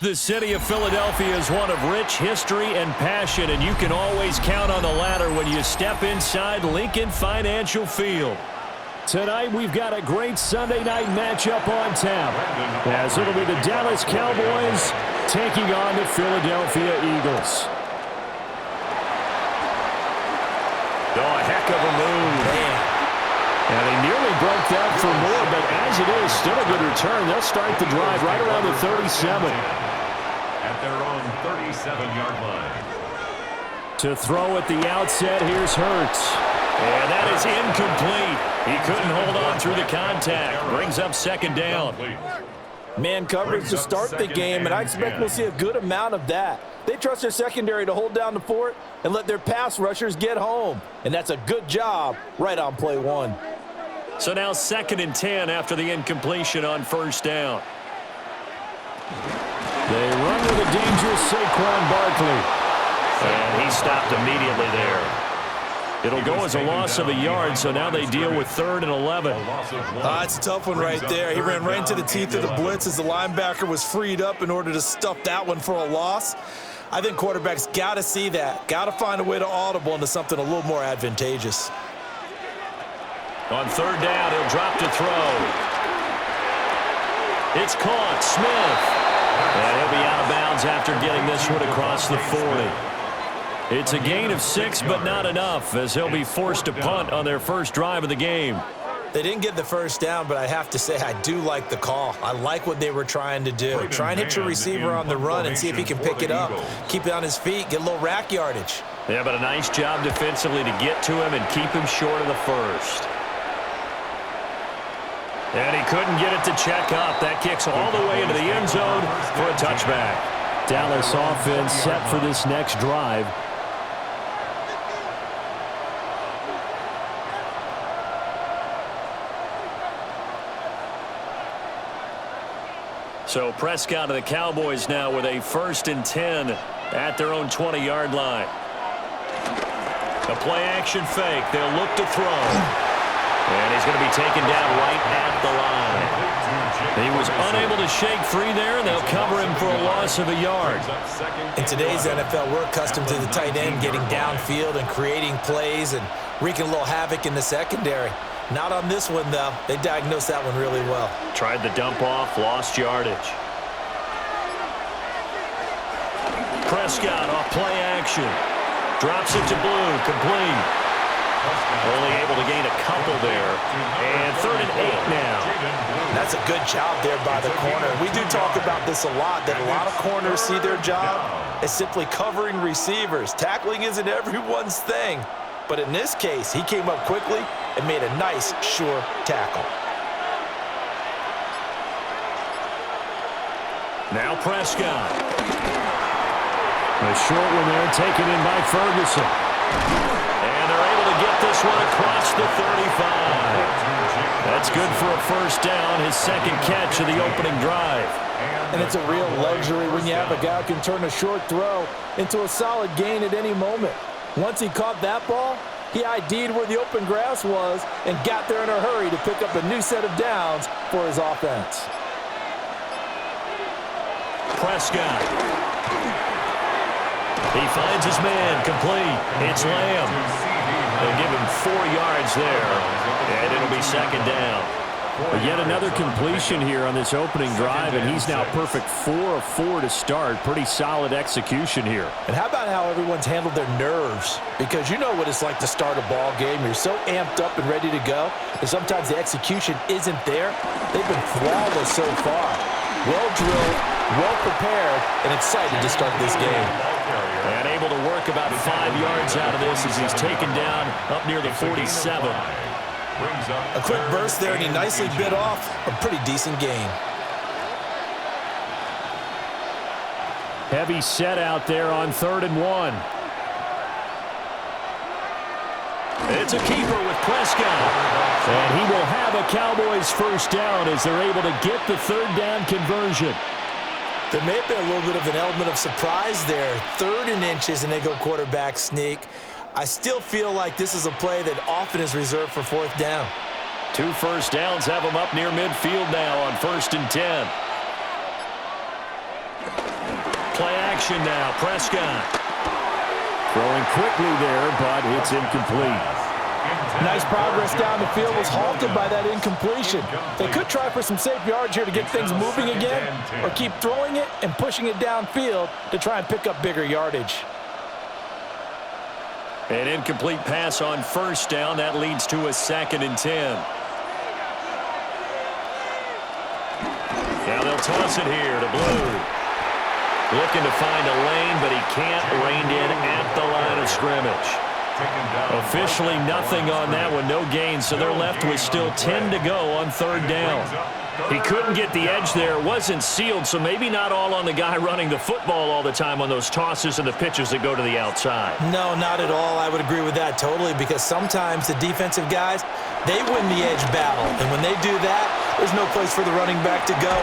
The city of Philadelphia is one of rich history and passion, and you can always count on the latter when you step inside Lincoln Financial Field. Tonight, we've got a great Sunday night matchup on tap, as it'll be the Dallas Cowboys taking on the Philadelphia Eagles. Oh, a heck of a move. Man. And they nearly broke that for more, but as it is, still a good return. They'll start the drive right around the 37. At their own 37-yard line. To throw at the outset, here's Hurts. And that is incomplete. He couldn't hold on through the contact. Brings up second down. Man coverage to start the game, and I expect we'll see a good amount of that. They trust their secondary to hold down the fort and let their pass rushers get home. And that's a good job right on play one. So now 2nd and 10 after the incompletion on first down. They run with a dangerous Saquon Barkley. And he stopped immediately there. It'll go as a loss of a yard, so now they deal with 3rd and 11. It's a tough one right there. He ran right into the teeth of the blitz as the linebacker was freed up in order to stuff that one for a loss. I think quarterbacks got to see that. Got to find a way to audible into something a little more advantageous. On 3rd down, he'll drop to throw. It's caught. Smith. And he'll be out of bounds after getting this one across the 40. It's a gain of 6, but not enough, as he'll be forced to punt on their first drive of the game. They didn't get the first down, but I have to say I do like the call. I like what they were trying to do. Try and hit your receiver on the run and see if he can pick it up. Keep it on his feet, get a little rack yardage. Yeah, but a nice job defensively to get to him and keep him short of the first. And he couldn't get it to check up. That kicks all the way into the end zone for a touchback. Dallas offense set for this next drive. So Prescott of the Cowboys now with a 1st and 10 at their own 20-yard line. A play-action fake. They'll look to throw. And he's going to be taken down right at the line. He was unable to shake free there, and they'll cover him for a loss of a yard. In today's NFL, we're accustomed to the tight end getting downfield and creating plays and wreaking a little havoc in the secondary. Not on this one, though. They diagnosed that one really well. Tried the dump off, lost yardage. Prescott off play action. Drops it to Blue, complete. Only able to gain a couple there. And 3rd and 8 now. That's a good job there by the corner. We do talk about this a lot, that a lot of corners see their job as simply covering receivers. Tackling isn't everyone's thing. But in this case, he came up quickly and made a nice, sure tackle. Now Prescott. A short one there taken in by Ferguson. And they're able to get this one across the 35. That's good for a first down, his 2nd catch of the opening drive. And it's a real luxury when you have a guy who can turn a short throw into a solid gain at any moment. Once he caught that ball, he ID'd where the open grass was and got there in a hurry to pick up a new set of downs for his offense. Prescott. He finds his man, complete. It's Lamb. They'll give him 4 yards there, and it'll be 2nd down. But yet another completion here on this opening drive, and he's now perfect 4 of 4 to start. Pretty solid execution here. And how about how everyone's handled their nerves? Because you know what it's like to start a ball game. You're so amped up and ready to go, and sometimes the execution isn't there. They've been flawless so far. Well drilled, well prepared, and excited to start this game. And able to work about 5 yards out of this as he's taken down up near the 47. A quick burst there, and he nicely bit off a pretty decent gain. Heavy set out there on 3rd and 1. It's a keeper with Prescott. And he will have a Cowboys first down as they're able to get the 3rd down conversion. There may have been a little bit of an element of surprise there. 3rd and inches, and they go quarterback sneak. I still feel like this is a play that often is reserved for 4th down. 2 first downs have them up near midfield now on 1st and 10. play action now. Prescott. Throwing quickly there, but it's incomplete. Nice progress down the field was halted by that incompletion. They could try for some safe yards here to get things moving again, or keep throwing it and pushing it downfield to try and pick up bigger yardage. An incomplete pass on first down. That leads to a 2nd and 10. Now they'll toss it here to Blue. Looking to find a lane, but he can't. Reined in at the line of scrimmage. Officially nothing on that one, no gain, so they're left with still 10 to go on 3rd down. He couldn't get the edge there, wasn't sealed, so maybe not all on the guy running the football all the time on those tosses and the pitches that go to the outside. No, not at all. I would agree with that totally, because sometimes the defensive guys, they win the edge battle, and when they do that, there's no place for the running back to go.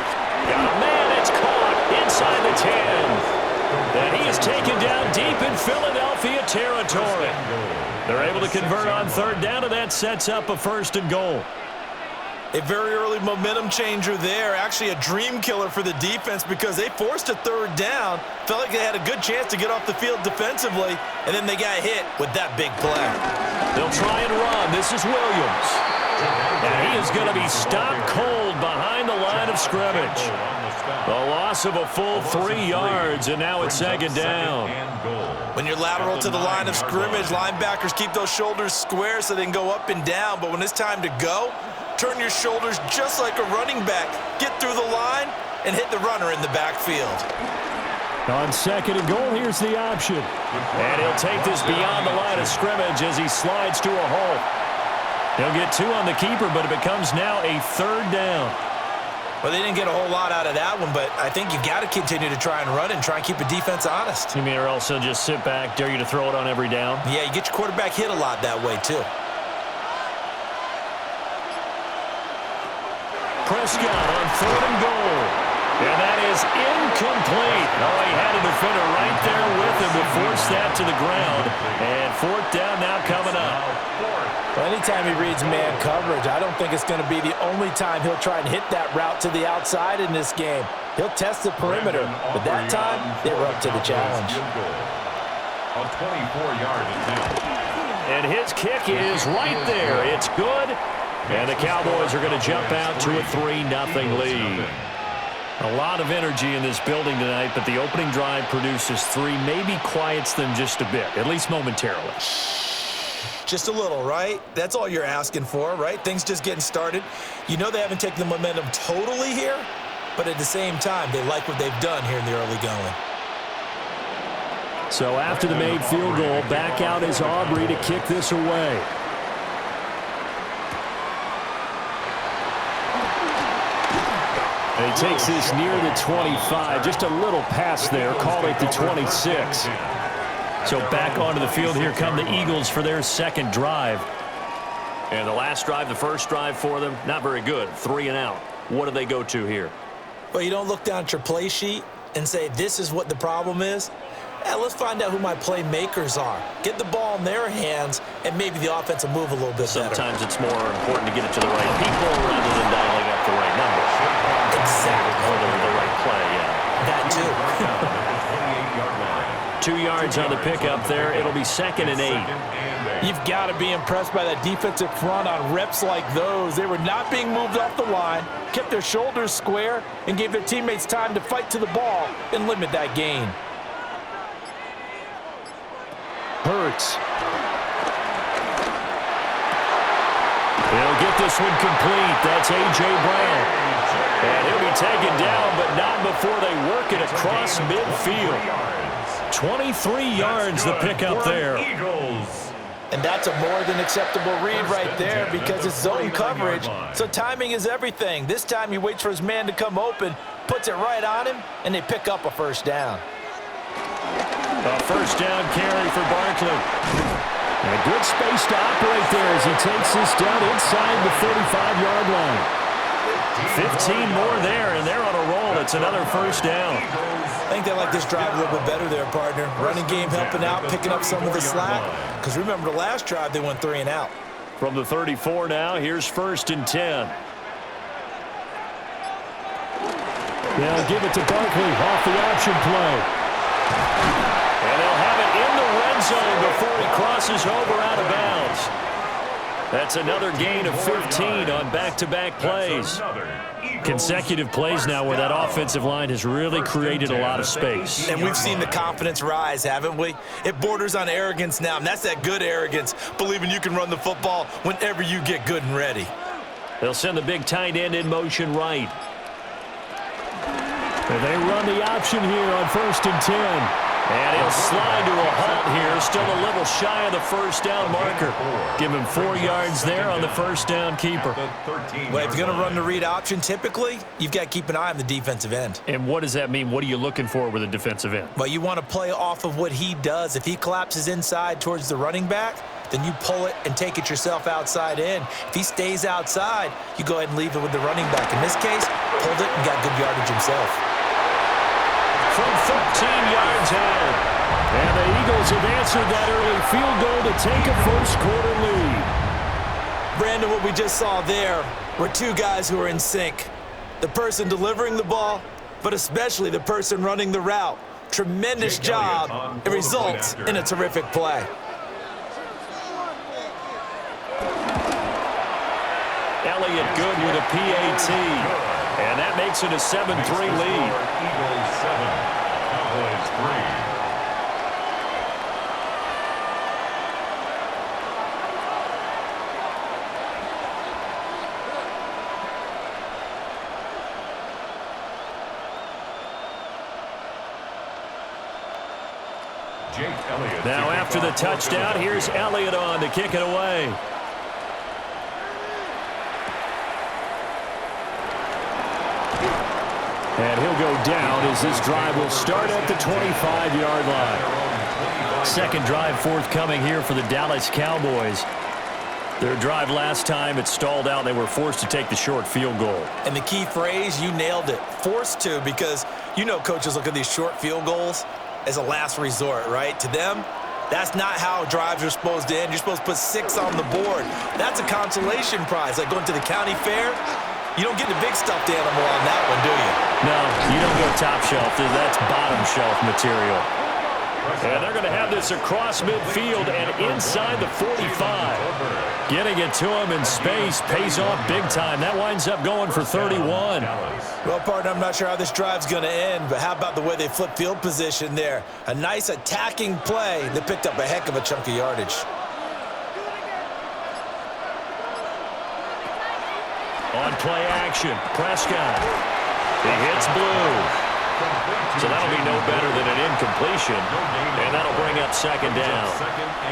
Got a man, it's caught inside the 10. And he is taken down deep in Philadelphia territory. They're able to convert on 3rd down, and that sets up a 1st and goal. A very early momentum changer there. Actually a dream killer for the defense because they forced a 3rd down. Felt like they had a good chance to get off the field defensively, and then they got hit with that big play. They'll try and run. This is Williams. And he is going to be stopped cold behind the line of scrimmage. A loss of a full 3 yards, and now it's 2nd down. When you're lateral to the line of scrimmage, linebackers keep those shoulders square so they can go up and down. But when it's time to go, turn your shoulders just like a running back. Get through the line and hit the runner in the backfield. On 2nd and goal, here's the option. And he'll take this beyond the line of scrimmage as he slides to a halt. He'll get 2 on the keeper, but it becomes now a 3rd down. Well, they didn't get a whole lot out of that one, but I think you got to continue to try and run and try and keep the defense honest. You mean, or else they'll just sit back, dare you to throw it on every down? Yeah, you get your quarterback hit a lot that way, too. Prescott on 3rd and goal. And that is incomplete. Oh, he had a defender right there with him to force that to the ground. And 4th down now coming up. Well, anytime he reads man coverage, I don't think it's going to be the only time he'll try and hit that route to the outside in this game. He'll test the perimeter, but that time, they were up to the challenge. A 24-yard attempt. And his kick is right there. It's good. And the Cowboys are going to jump out to a 3-0 lead. A lot of energy in this building tonight, but the opening drive produces 3, maybe quiets them just a bit, at least momentarily. Just a little, right? That's all you're asking for, right? Things just getting started. You know they haven't taken the momentum totally here, but at the same time, they like what they've done here in the early going. So after the made field goal, back out is Aubrey to kick this away. And he takes this near the 25. Just a little pass there. Called it the 26. So back onto the field. Here come the Eagles for their 2nd drive. And the last drive, the first drive for them, not very good. 3 and out. What do they go to here? Well, you don't look down at your play sheet and say, this is what the problem is. Let's find out who my playmakers are. Get the ball in their hands, and maybe the offense will move a little bit better. Sometimes it's more important to get it to the right people rather than dialing up the right number. Exactly. Or the right play, yeah. That too. 2 yards on the pickup there. It'll be 2nd and 8. You've got to be impressed by that defensive front on reps like those. They were not being moved off the line, kept their shoulders square, and gave their teammates time to fight to the ball and limit that gain. Hurts. They'll get this one complete. That's A.J. Brown. And he'll be taken down, but not before they work it across midfield. 23 yards the pickup there. And that's a more than acceptable read right there because it's zone coverage, so timing is everything. This time he waits for his man to come open, puts it right on him, and they pick up a 1st down. A 1st down carry for Barkley. And a good space to operate there as he takes this down inside the 35-yard line. 15 more there, and they're on a roll. It's another 1st down. I think they like this drive a little bit better there, partner. Running game helping out, picking up some of the slack. Because remember, the last drive they went 3 and out. From the 34 now, here's 1st and 10. They'll give it to Barkley off the option play. And they'll have it in the red zone before he crosses over out of bounds. That's another gain of 15 on back-to-back plays. Consecutive plays now where that offensive line has really created a lot of space. And we've seen the confidence rise, haven't we? It borders on arrogance now, and that's that good arrogance, believing you can run the football whenever you get good and ready. They'll send the big tight end in motion right. And they run the option here on 1st and 10. And he'll slide to a halt here, still a little shy of the first down marker. Give him 4 yards there on the first down keeper. Well, if you're going to run the read option, typically, you've got to keep an eye on the defensive end. And what does that mean? What are you looking for with a defensive end? Well, you want to play off of what he does. If he collapses inside towards the running back, then you pull it and take it yourself outside in. If he stays outside, you go ahead and leave it with the running back. In this case, pulled it and got good yardage himself. From 13 yards out. And the Eagles have answered that early field goal to take a first-quarter lead. Brandon, what we just saw there were two guys who are in sync. The person delivering the ball, but especially the person running the route. Tremendous job. It results in a terrific play. Elliott good with a PAT. And that makes it a 7-3 lead. Eagles 7, Cowboys 3. Now after the touchdown, here's Elliott on to kick it away. And he'll go down as this drive will start at the 25-yard line. Second drive forthcoming here for the Dallas Cowboys. Their drive last time, it stalled out. They were forced to take the short field goal. And the key phrase, you nailed it. Forced to, because you know coaches look at these short field goals as a last resort, right? To them, that's not how drives are supposed to end. You're supposed to put 6 on the board. That's a consolation prize. Like going to the county fair, you don't get the big stuffed animal on that one, do you? No, you don't go top shelf. That's bottom shelf material. And they're going to have this across midfield and inside the 45. Getting it to him in space pays off big time. That winds up going for 31. Well, partner, I'm not sure how this drive's going to end, but how about the way they flip field position there? A nice attacking play that picked up a heck of a chunk of yardage. On play action, Prescott. He hits blue. So that'll be no better than an incompletion, and that'll bring up second down.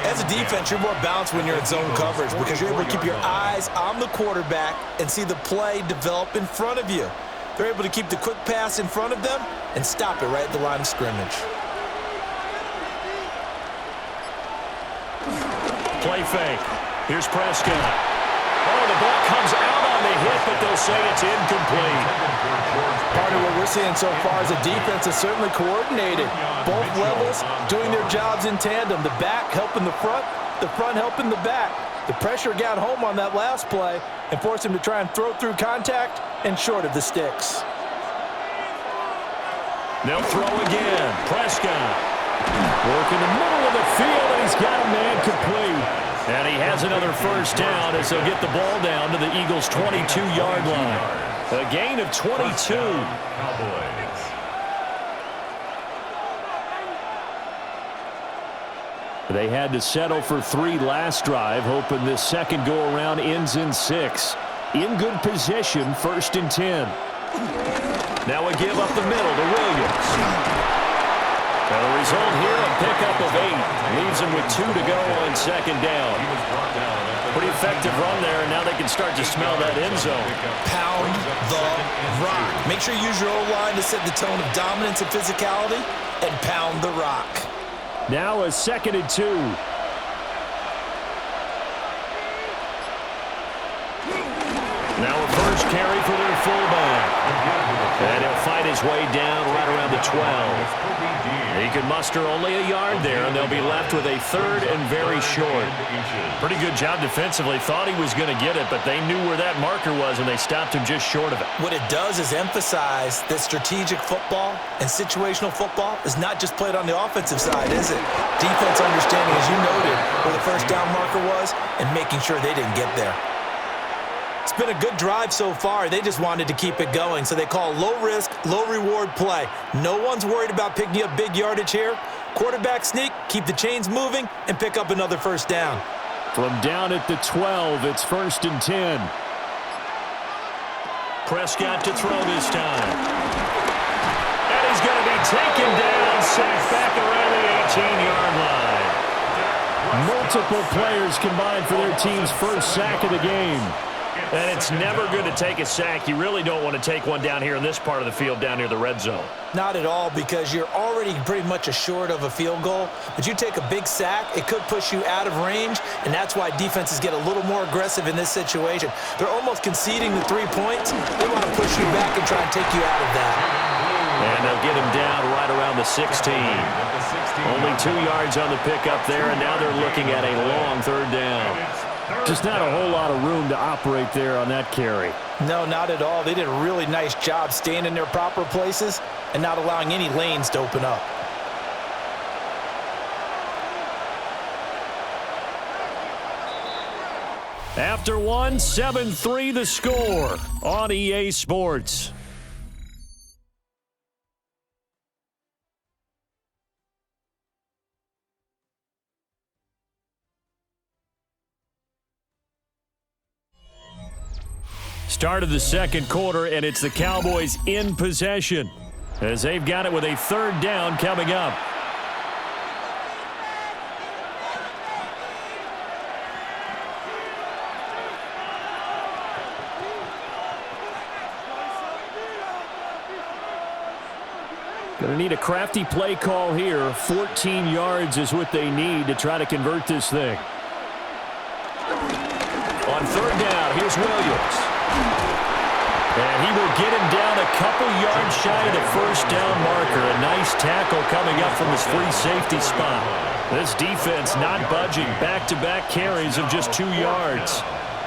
As a defense, you're more balanced when you're in zone coverage because you're able to keep your eyes on the quarterback and see the play develop in front of you. They're able to keep the quick pass in front of them and stop it right at the line of scrimmage. Play fake. Here's Prescott. Oh, the ball comes out on the hit, but they'll say it's incomplete. Part of what we're seeing so far is the defense is certainly coordinated. Both levels doing their jobs in tandem. The back helping the front helping the back. The pressure got home on that last play and forced him to try and throw through contact and short of the sticks. They'll throw again. Prescott. Work in the middle of the field, and he's got a man complete. And he has another first down as they'll get the ball down to the Eagles' 22-yard line. A gain of 22. Cowboys. They had to settle for 3 last drive, hoping this second go-around ends in 6. In good position, 1st and 10. Now a give up the middle to Williams. And the result here, a pickup of 8. Leaves him with 2 to go on second down. Pretty effective run there, and now they can start to smell that end zone. Pound the rock. Make sure you use your O-line to set the tone of dominance and physicality, and pound the rock. Now a 2nd and 2. Now a first carry for their fullback. And he'll fight his way down right around the 12. He can muster only a yard there, and they'll be left with a third and very short. Pretty good job defensively. Thought he was going to get it, but they knew where that marker was, and they stopped him just short of it. What it does is emphasize that strategic football and situational football is not just played on the offensive side, is it? Defense understanding, as you noted, where the first down marker was and making sure they didn't get there. It's been a good drive so far. They just wanted to keep it going, so they call low-risk, low-reward play. No one's worried about picking up big yardage here. Quarterback sneak, keep the chains moving, and pick up another first down. From down at the 12, it's 1st and 10. Prescott to throw this time. And he's going to be taken down, sacked back around the 18-yard line. Multiple players combined for their team's first sack of the game. And it's never good to take a sack. You really don't want to take one down here in this part of the field, down near the red zone. Not at all, because you're already pretty much assured of a field goal. But you take a big sack, it could push you out of range, and that's why defenses get a little more aggressive in this situation. They're almost conceding the 3 points. They want to push you back and try and take you out of that. And they'll get him down right around the 16. Only 2 yards on the pickup there, and now they're looking at a long third down. Just not a whole lot of room to operate there on that carry. No, not at all. They did a really nice job staying in their proper places and not allowing any lanes to open up. After one, 7-3 the score on EA Sports. Start of the second quarter, and it's the Cowboys in possession as they've got it with a third down coming up. Going to need a crafty play call here. 14 yards is what they need to try to convert this thing. On third down, here's Williams. And he will get him down a couple yards shy of the first down marker. A nice tackle coming up from his free safety spot. This defense not budging. Back-to-back carries of just 2 yards.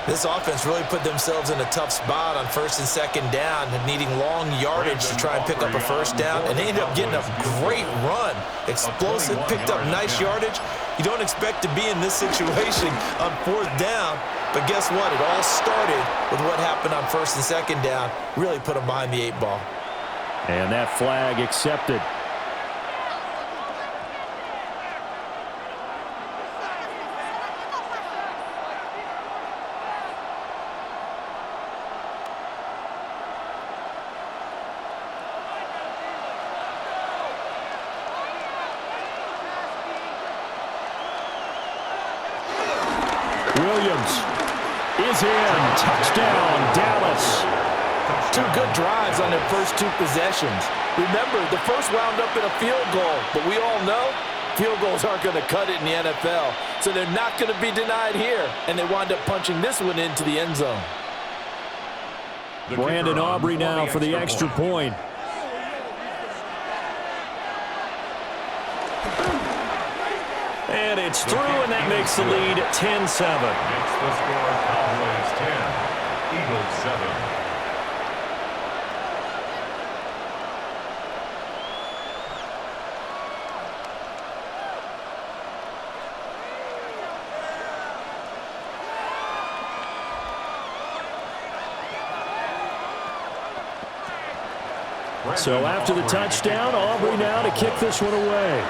This offense really put themselves in a tough spot on first and second down, needing long yardage to try and pick up a first down, and they ended up getting a great run. Explosive, picked up nice yardage. You don't expect to be in this situation on fourth down, but guess what? It all started with what happened on first and second down. Really put them behind the 8 ball. And that flag accepted. Williams is in. Touchdown, Dallas. 2 good drives on their first 2 possessions. Remember, the first wound up in a field goal, but we all know field goals aren't going to cut it in the NFL, so they're not going to be denied here, and they wind up punching this one into the end zone. Brandon Aubrey now for the extra point. And it's through, and that makes the lead 10-7. Makes the score Cowboys 10, Eagles 7. So after the touchdown, Aubrey now to kick this one away.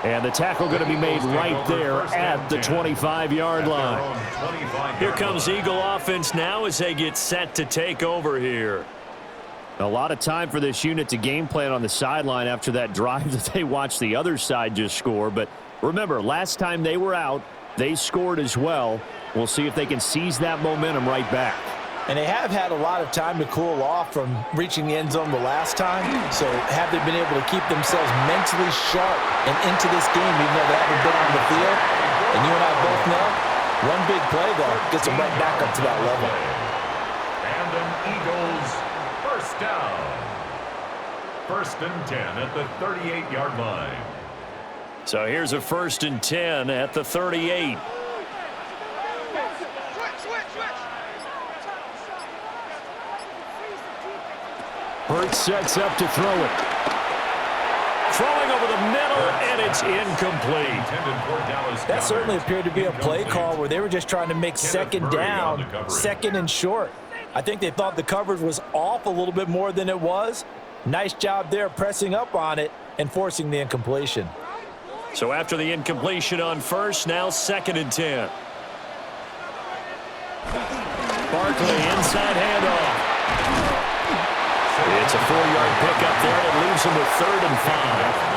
And the tackle going to be made right there at the 25-yard line. Here comes Eagle offense now as they get set to take over here. A lot of time for this unit to game plan on the sideline after that drive that they watched the other side just score. But remember, last time they were out, they scored as well. We'll see if they can seize that momentum right back. And they have had a lot of time to cool off from reaching the end zone the last time. So have they been able to keep themselves mentally sharp and into this game, even though they haven't been on the field? And you and I both know One big play, though, gets them right back up to that level. And an Eagles first down. 1st and 10 at the 38-yard line. So here's a 1st and 10 at the 38. Hurts sets up to throw it. Throwing over the middle, and it's incomplete. That certainly appeared to be a play call where they were just trying to make second down, second and short. I think they thought the coverage was off a little bit more than it was. Nice job there pressing up on it and forcing the incompletion. So after the incompletion on first, now 2nd and 10. Barkley inside handoff. It's a 4-yard pickup there. It leaves him with 3rd and 5.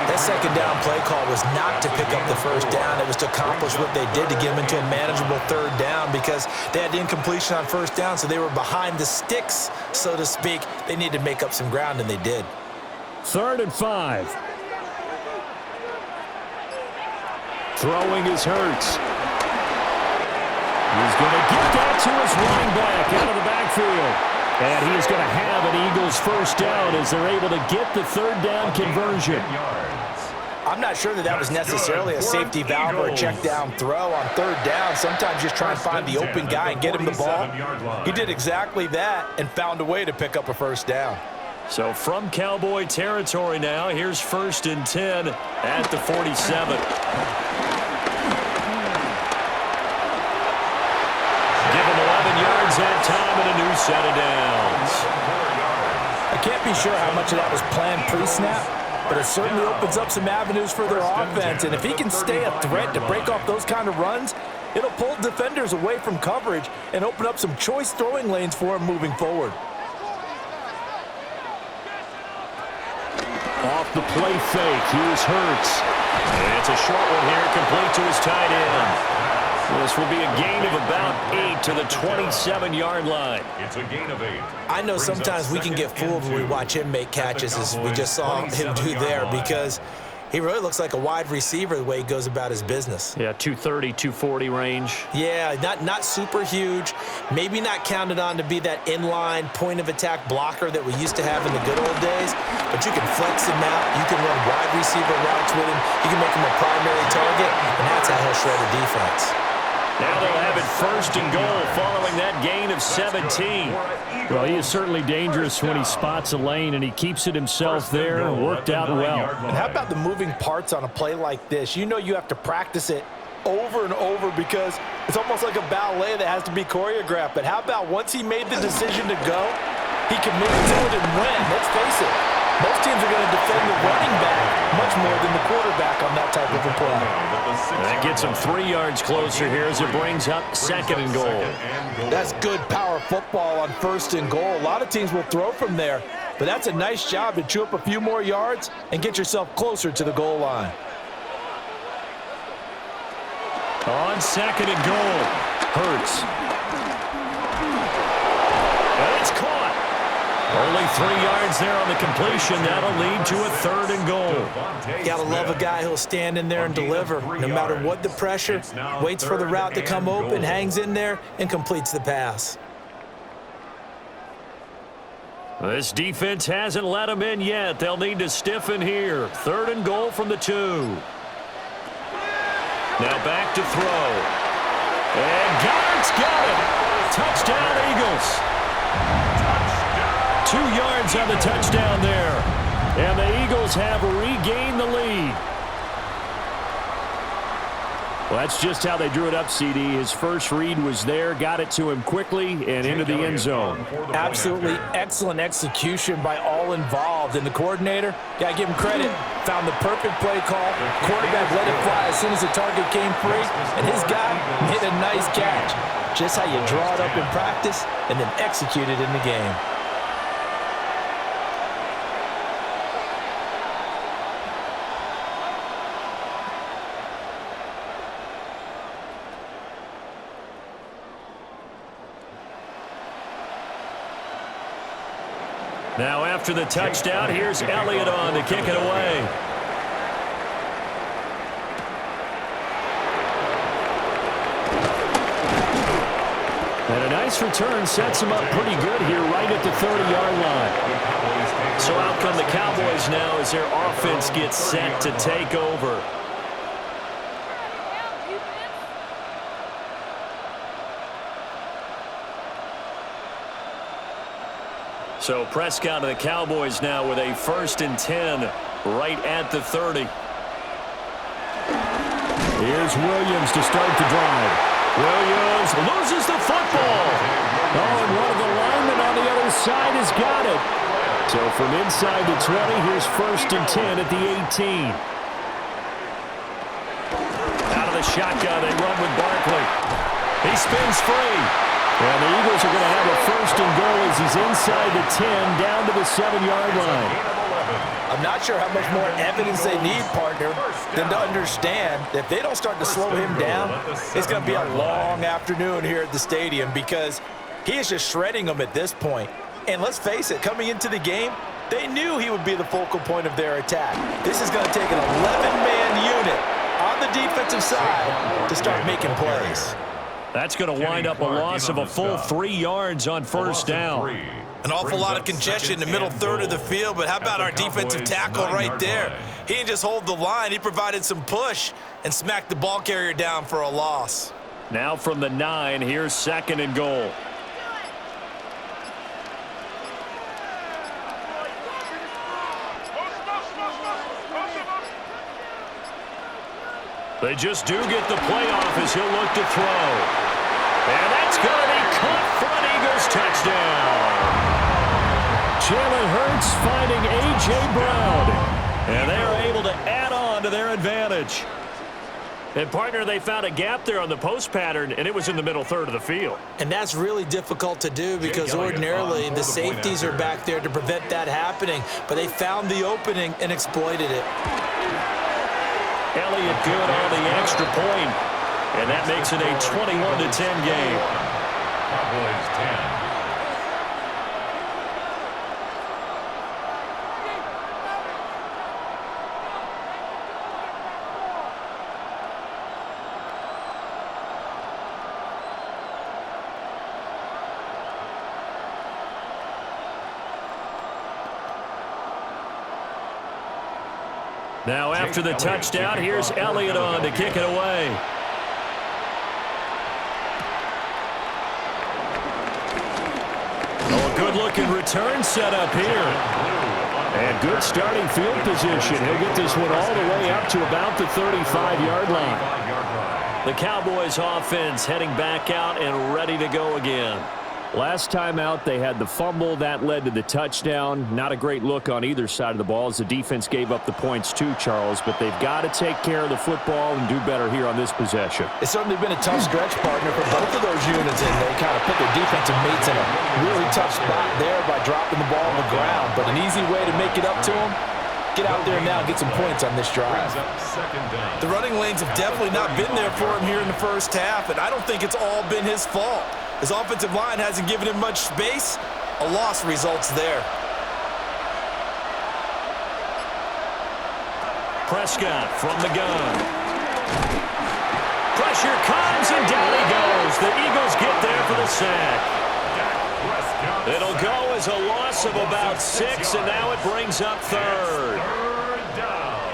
That second down play call was not to pick up the first down. It was to accomplish what they did to get them into a manageable 3rd down because they had incompletion on first down, so they were behind the sticks, so to speak. They needed to make up some ground, and they did. 3rd and 5. Throwing is Hurts. He's going to get that to his running back out of the backfield. And he is going to have an Eagles first down as they're able to get the 3rd down conversion. I'm not sure that was necessarily a safety valve or a check down throw on 3rd down. Sometimes just try and find the open guy and get him the ball. He did exactly that and found a way to pick up a first down. So from Cowboy territory now, here's 1st and 10 at the 47. Give him 11 yards that time and a new set of downs. I can't be sure how much of that was planned pre-snap, but it certainly opens up some avenues for their offense. And if he can stay a threat to break off those kind of runs, it'll pull defenders away from coverage and open up some choice throwing lanes for him moving forward. Off the play fake, here's Hurts. And it's a short one here, complete to his tight end. This will be a gain of about 8 to the 27-yard line. It's a gain of 8. I know sometimes we can get fooled when we watch him make catches, as we just saw him do there, because he really looks like a wide receiver the way he goes about his business. Yeah, 230, 240 range. Yeah, not super huge. Maybe not counted on to be that inline point-of-attack blocker that we used to have in the good old days, but you can flex him out. You can run wide receiver routes with him. You can make him a primary target, and that's how he'll shred a defense. Now they'll have it 1st and goal following that gain of 17. Well, he is certainly dangerous when he spots a lane, and he keeps it himself there. Worked out well. And how about the moving parts on a play like this? You know you have to practice it over and over because it's almost like a ballet that has to be choreographed. But how about once he made the decision to go, he committed to it and went. Let's face it, most teams are going to defend the running back much more than the quarterback on that type of a play. That gets him 3 yards closer here as it brings up 2nd and goal. That's good power football on 1st and goal. A lot of teams will throw from there, but that's a nice job to chew up a few more yards and get yourself closer to the goal line. On 2nd and goal, Hurts. And it's caught. Only 3 yards there on the completion. That'll lead to a 3rd and goal. Gotta love a guy who'll stand in there and deliver no matter what the pressure, waits for the route to come open, hangs in there, and completes the pass. This defense hasn't let him in yet. They'll need to stiffen here. 3rd and goal from the 2. Now back to throw. And Goddard's got it. Touchdown, Eagles. 2 yards on the touchdown there. And the Eagles have regained the lead. Well, that's just how they drew it up, CD. His first read was there, got it to him quickly, and into the end zone. Absolutely excellent execution by all involved. And the coordinator, got to give him credit, found the perfect play call. Quarterback let it fly as soon as the target came free, and his guy made a nice catch. Just how you draw it up in practice and then execute it in the game. Now after the touchdown, here's Elliott on to kick it away. And a nice return sets him up pretty good here right at the 30-yard line. So out come the Cowboys now as their offense gets set to take over. So Prescott and the Cowboys now with a 1st and 10 right at the 30. Here's Williams to start the drive. Williams loses the football. Oh, and one of the linemen on the other side has got it. So from inside the 20, here's 1st and 10 at the 18. Out of the shotgun, they run with Barkley. He spins free. And the Eagles are going to have a 1st and goal as he's inside the 10, down to the 7-yard line. I'm not sure how much more evidence they need, partner, than to understand that if they don't start to slow him down, it's going to be a long afternoon here at the stadium because he is just shredding them at this point. And let's face it, coming into the game, they knew he would be the focal point of their attack. This is going to take an 11-man unit on the defensive side to start making plays. That's going to wind up a loss of a full 3 yards on 1st down. An awful lot of congestion in the middle third of the field, but how about our defensive tackle right there? He didn't just hold the line, he provided some push and smacked the ball carrier down for a loss. Now from the 9, here's 2nd and goal. They just do get the play off as he'll look to throw. And that's going to be caught for an Eagles touchdown. Jalen Hurts finding A.J. Brown. And they're able to add on to their advantage. And, partner, they found a gap there on the post pattern, and it was in the middle third of the field. And that's really difficult to do because ordinarily the safeties are back there to prevent that happening. But they found the opening and exploited it. Elliott good on the extra point, and that makes it a 21-10 game. Cowboys 10. Now after the touchdown, here's Elliott on to kick it away. Oh, a good-looking return set up here. And good starting field position. He'll get this one all the way up to about the 35-yard line. The Cowboys offense heading back out and ready to go again. Last time out, they had the fumble. That led to the touchdown. Not a great look on either side of the ball as the defense gave up the points too, Charles. But they've got to take care of the football and do better here on this possession. It's certainly been a tough stretch, partner, for both of those units. And they kind of put their defensive mates in a really tough spot there by dropping the ball on the ground. But an easy way to make it up to them, get out there now and get some points on this drive. The running lanes have definitely not been there for him here in the first half, and I don't think it's all been his fault. His offensive line hasn't given him much space. A loss results there. Prescott from the gun. Pressure comes, and down he goes. The Eagles get there for the sack. It'll go as a loss of about 6, and now it brings up 3rd.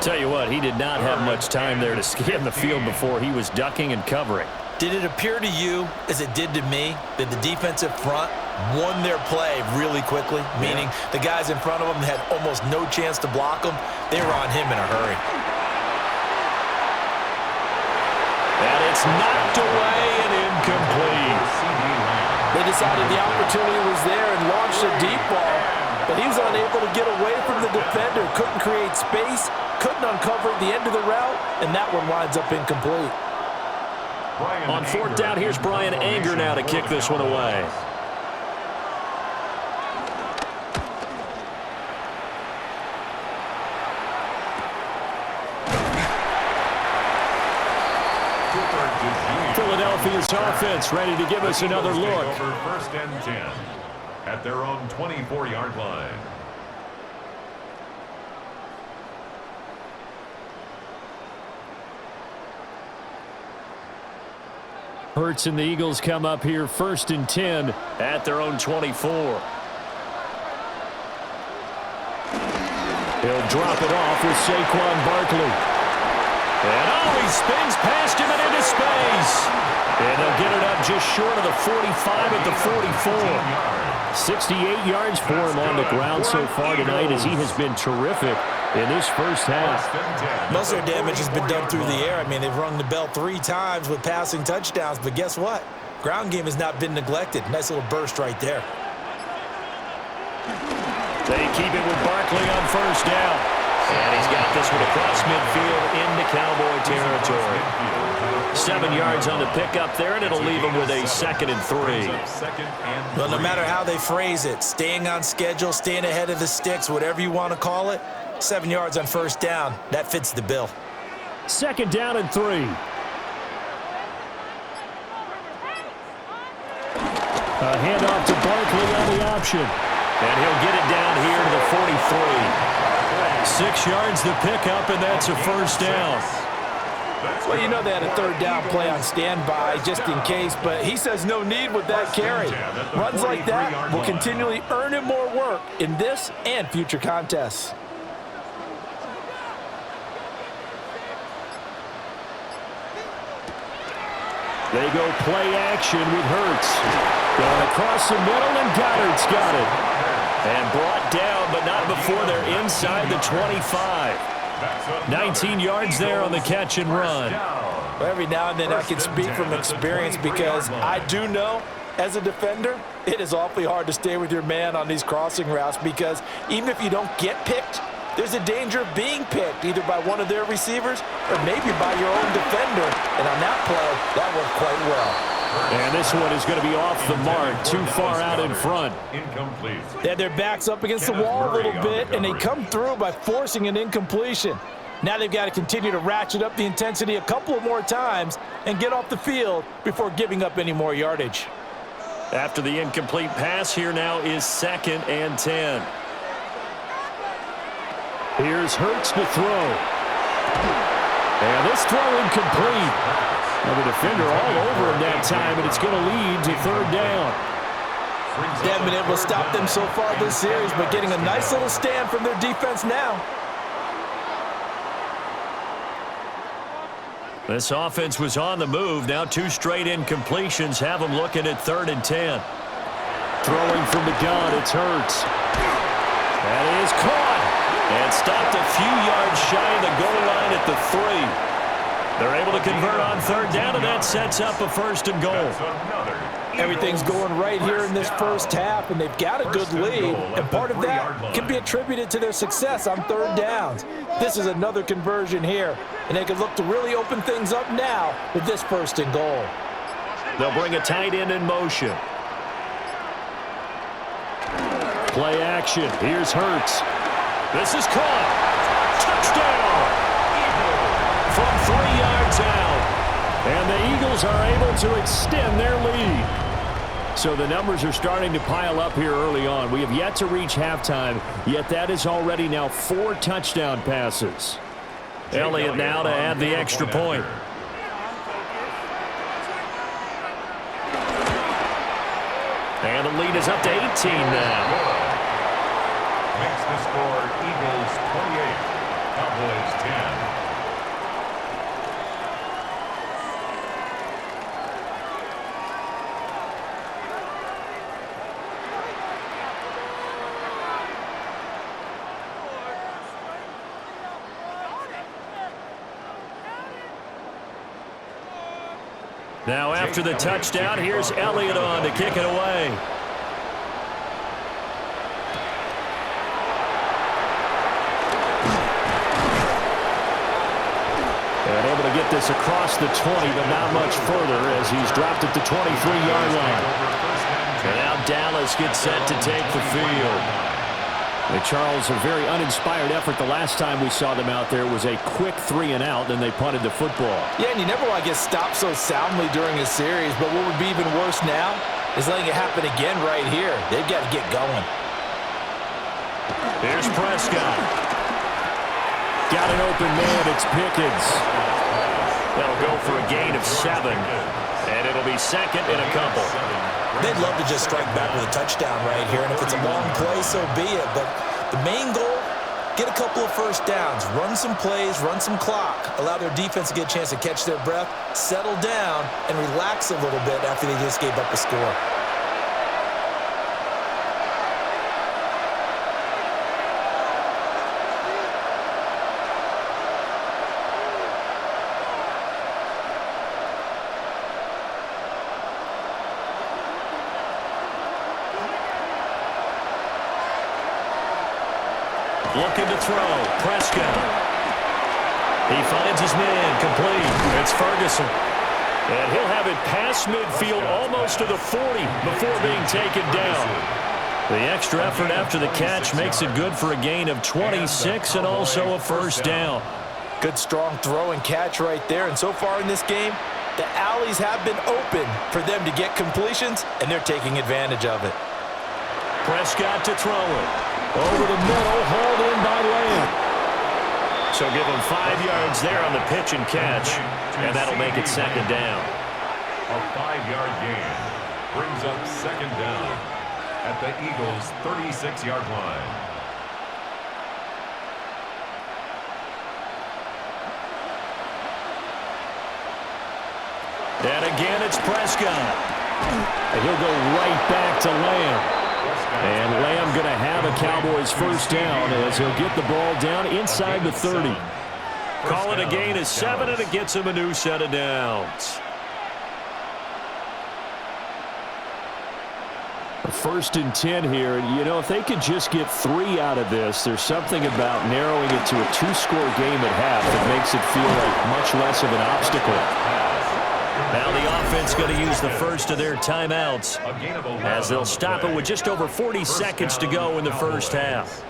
Tell you what, he did not have much time there to scan the field before he was ducking and covering. Did it appear to you, as it did to me, that the defensive front won their play really quickly? Meaning the guys in front of them had almost no chance to block them. They were on him in a hurry. And it's knocked away and incomplete. They decided the opportunity was there and launched a deep ball, but he was unable to get away from the defender, couldn't create space, couldn't uncover the end of the route, and that one winds up incomplete. On 4th down, here's Brian Anger now to kick this one away. Philadelphia's offense ready to give us another look. Over 1st and 10 at their own 24-yard line. Hurts and the Eagles come up here 1st and 10 at their own 24. He'll drop it off with Saquon Barkley. And he spins past him and into space. And they'll get it up just short of the 45 at the 44. 68 yards for him on the ground so far tonight as he has been terrific in this first half. Most of their damage has been done through the air. I mean, they've rung the bell 3 times with passing touchdowns, but guess what? Ground game has not been neglected. Nice little burst right there. They keep it with Barkley on 1st down. And he's got this one across midfield into Cowboy territory. 7 yards on the pickup there, and it'll leave him with a 2nd and 3. Well, no matter how they phrase it, staying on schedule, staying ahead of the sticks, whatever you want to call it, 7 yards on 1st down, that fits the bill. 2nd down and 3. A handoff to Barkley on the option. And he'll get it down here to the 43. 6 yards the pickup, and that's a 1st down. Well, you know they had a 3rd down play on standby just in case, but he says no need with that carry. Runs like that will continually earn him more work in this and future contests. They go play action with Hurts. Going across the middle, and Goddard's got it. And brought down, but not before they're inside the 25. 19 yards there on the catch and run. Well, every now and then I can speak from experience because I do know as a defender, it is awfully hard to stay with your man on these crossing routes because even if you don't get picked, there's a danger of being picked either by one of their receivers or maybe by your own defender. And on that play, that worked quite well. And this one is going to be off the mark, too far out in front. Incomplete. They had their backs up against the wall a little bit, and they come through by forcing an incompletion. Now they've got to continue to ratchet up the intensity a couple of more times and get off the field before giving up any more yardage. After the incomplete pass, here now is 2nd and 10. Here's Hurts to throw. And this throw incomplete. And the defender all over him that time, and it's going to lead to 3rd down. They haven't been able to stop them so far this series, but getting a nice little stand from their defense now. This offense was on the move. Now 2 straight incompletions have them looking at 3rd and 10. Throwing from the gun, it's Hurts. That is caught. And stopped a few yards shy of the goal line at the 3. They're able to convert on 3rd down, and that sets up a 1st and goal. Everything's going right here in this first half, and they've got a good lead, and part of that can be attributed to their success on 3rd downs. This is another conversion here, and they can look to really open things up now with this 1st and goal. They'll bring a tight end in motion. Play action. Here's Hurts. This is caught. Touchdown! From 3 yards out. And the Eagles are able to extend their lead. So the numbers are starting to pile up here early on. We have yet to reach halftime, yet that is already now 4 touchdown passes. Elliott now to add the extra point. And the lead is up to 18 now. Makes the score Eagles 28, Cowboys 10. Now after the touchdown, here's Elliott on to kick it away. And able to get this across the 20, but not much further as he's dropped at the 23-yard line. And now Dallas gets set to take the field. And Charles, a very uninspired effort. The last time we saw them out there was a quick 3-and-out, and they punted the football. Yeah, and you never want to get stopped so soundly during a series, but what would be even worse now is letting it happen again right here. They've got to get going. Here's Prescott. Got an open man. It's Pickens. That'll go for a gain of 7. And it'll be second and a couple. They'd love to just strike back with a touchdown right here, and if it's a long play, so be it. But the main goal, get a couple of first downs, run some plays, run some clock, allow their defense to get a chance to catch their breath, settle down, and relax a little bit after they just gave up a score. Looking to throw. Prescott. He finds his man. Complete. It's Ferguson. And he'll have it past midfield almost to the 40 before being taken down. The extra effort after the catch makes it good for a gain of 26 and also a first down. Good strong throw and catch right there. And so far in this game, the alleys have been open for them to get completions, and they're taking advantage of it. Prescott to throw it. Over the middle, hauled in by Lamb. So give him 5 yards there on the pitch and catch, and that'll make it second down. A 5-yard gain brings up second down at the Eagles' 36-yard line. And again, it's Prescott. And he'll go right back to Lamb. And Lamb going to have a Cowboys first down as he'll get the ball down inside the 30. Call it a gain of 7, and it gets him a new set of downs. First and 10 here. And, you know, if they could just get 3 out of this, there's something about narrowing it to a 2-score game at half that makes it feel like much less of an obstacle. Now the offense going to use the first of their timeouts as they'll stop it with just over 40 seconds to go in the first half.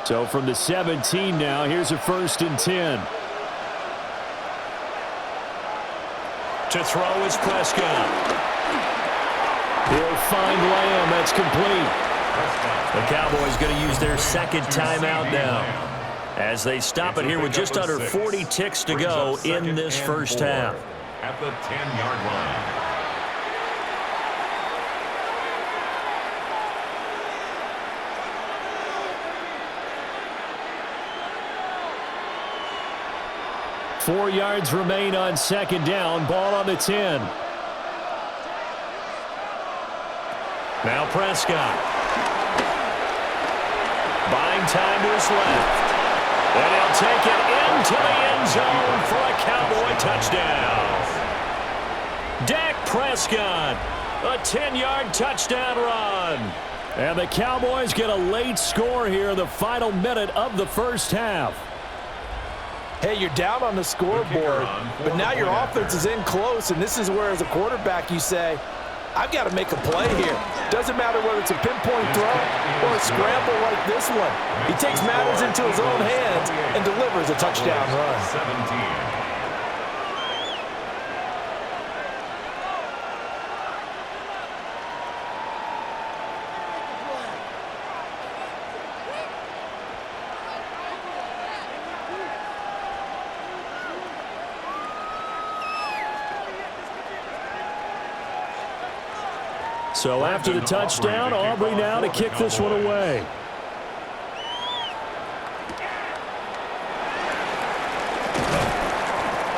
So from the 17 now, here's a first and 10. To throw is Prescott. He'll find Lamb. That's complete. The Cowboys going to use their second timeout now as they stop it here with just under 40 ticks to go in this first half. At the 10-yard line. Four yards remain on second down. Ball on the 10. Now Prescott. Buying time to his left. And he'll take it into the end zone for a Cowboy touchdown. Dak Prescott, a 10-yard touchdown run. And the Cowboys get a late score here in the final minute of the first half. Hey, you're down on the scoreboard, but now your offense is in close, and this is where, as a quarterback, you say, I've got to make a play here. Doesn't matter whether it's a pinpoint throw or a scramble like this one. He takes matters into his own hands and delivers a touchdown run. 17. So after the touchdown, Aubrey now to kick this one away.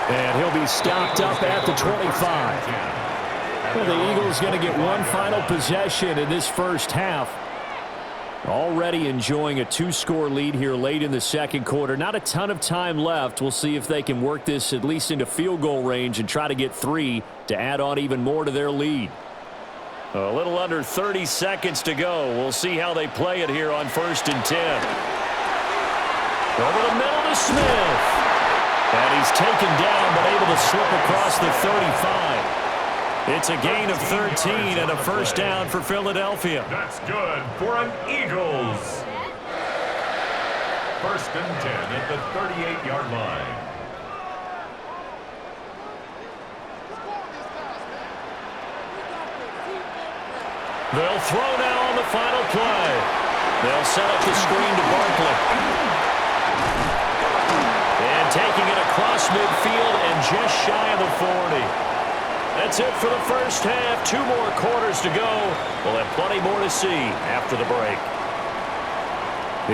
And he'll be stopped up at the 25. Well, the Eagles going to get one final possession in this first half. Already enjoying a 2-score lead here late in the second quarter. Not a ton of time left. We'll see if they can work this at least into field goal range and try to get 3 to add on even more to their lead. A little under 30 seconds to go. We'll see how they play it here on first and 10. Over the middle to Smith. And he's taken down but able to slip across the 35. It's a gain of 13 and a first down for Philadelphia. That's good for an Eagles. First and 10 at the 38-yard line. They'll throw now on the final play. They'll set up the screen to Barkley. And taking it across midfield and just shy of the 40. That's it for the first half. 2 more quarters to go. We'll have plenty more to see after the break.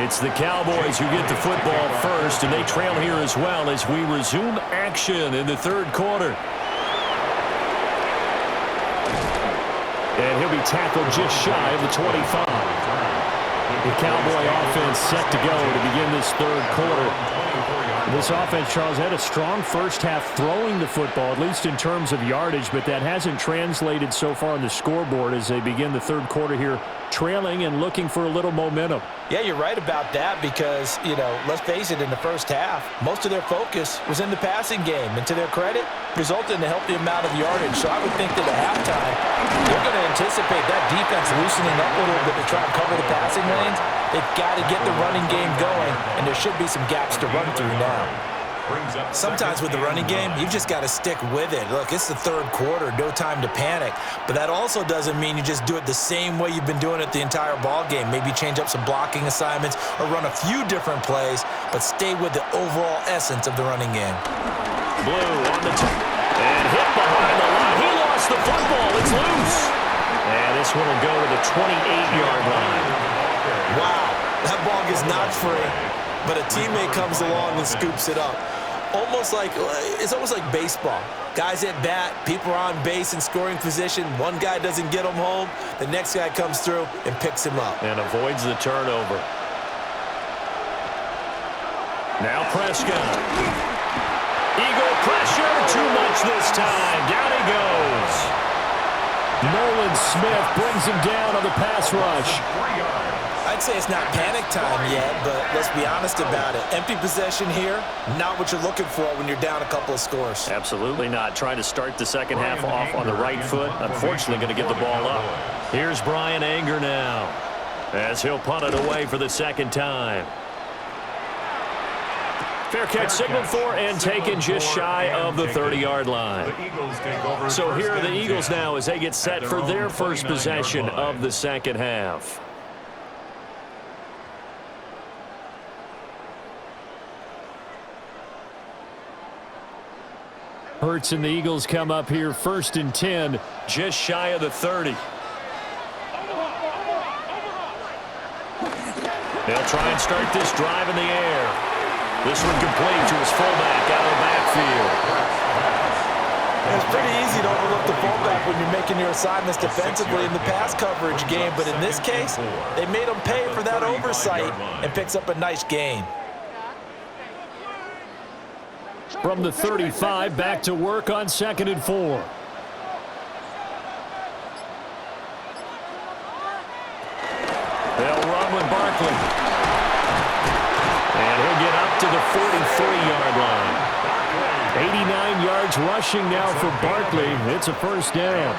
It's the Cowboys who get the football first, and they trail here as well as we resume action in the third quarter. And he'll be tackled just shy of the 25. The Cowboy offense set to go to begin this third quarter. This offense, Charles, had a strong first half throwing the football, at least in terms of yardage, but that hasn't translated so far on the scoreboard as they begin the third quarter here, trailing and looking for a little momentum. Yeah, you're right about that because, let's face it, in the first half, most of their focus was in the passing game. And to their credit, resulted in a healthy amount of yardage. So I would think that at halftime, they're going to anticipate that defense loosening up a little bit to try and cover the passing lanes. They've got to get the running game going, and there should be some gaps to run through now. Sometimes with the running game, you've just got to stick with it. Look, it's the third quarter, no time to panic. But that also doesn't mean you just do it the same way you've been doing it the entire ball game. Maybe change up some blocking assignments or run a few different plays, but stay with the overall essence of the running game. Blue on the top and hit behind the line. He lost the football. It's loose. And this one will go to the 28-yard line. Wow, that ball gets knocked free, but a teammate comes along and scoops it up. It's almost like baseball. Guys at bat, people are on base in scoring position. One guy doesn't get him home. The next guy comes through and picks him up. And avoids the turnover. Now Prescott. Eagle pressure, too much this time. Down he goes. Nolan Smith brings him down on the pass rush. I'd say it's not panic time yet, but let's be honest about it. Empty possession here, not what you're looking for when you're down a couple of scores. Absolutely not. Trying to start the second half off on the right foot. Unfortunately, going to get the ball up. Here's Brian Anger now as he'll punt it away for the second time. Fair catch signaled for and taken just shy of the 30-yard line. So here are the Eagles now as they get set for their first possession of the second half. Hurts and the Eagles come up here 1st and 10, just shy of the 30. They'll try and start this drive in the air. This one complete to his fullback out of the backfield. It's pretty easy to overlook the fullback when you're making your assignments defensively in the pass coverage game, but in this case, they made him pay for that oversight and picks up a nice gain. From the 35, back to work on 2nd and 4. They'll run with Barkley. And he'll get up to the 43-yard line. 89 yards rushing now for Barkley. It's a first down.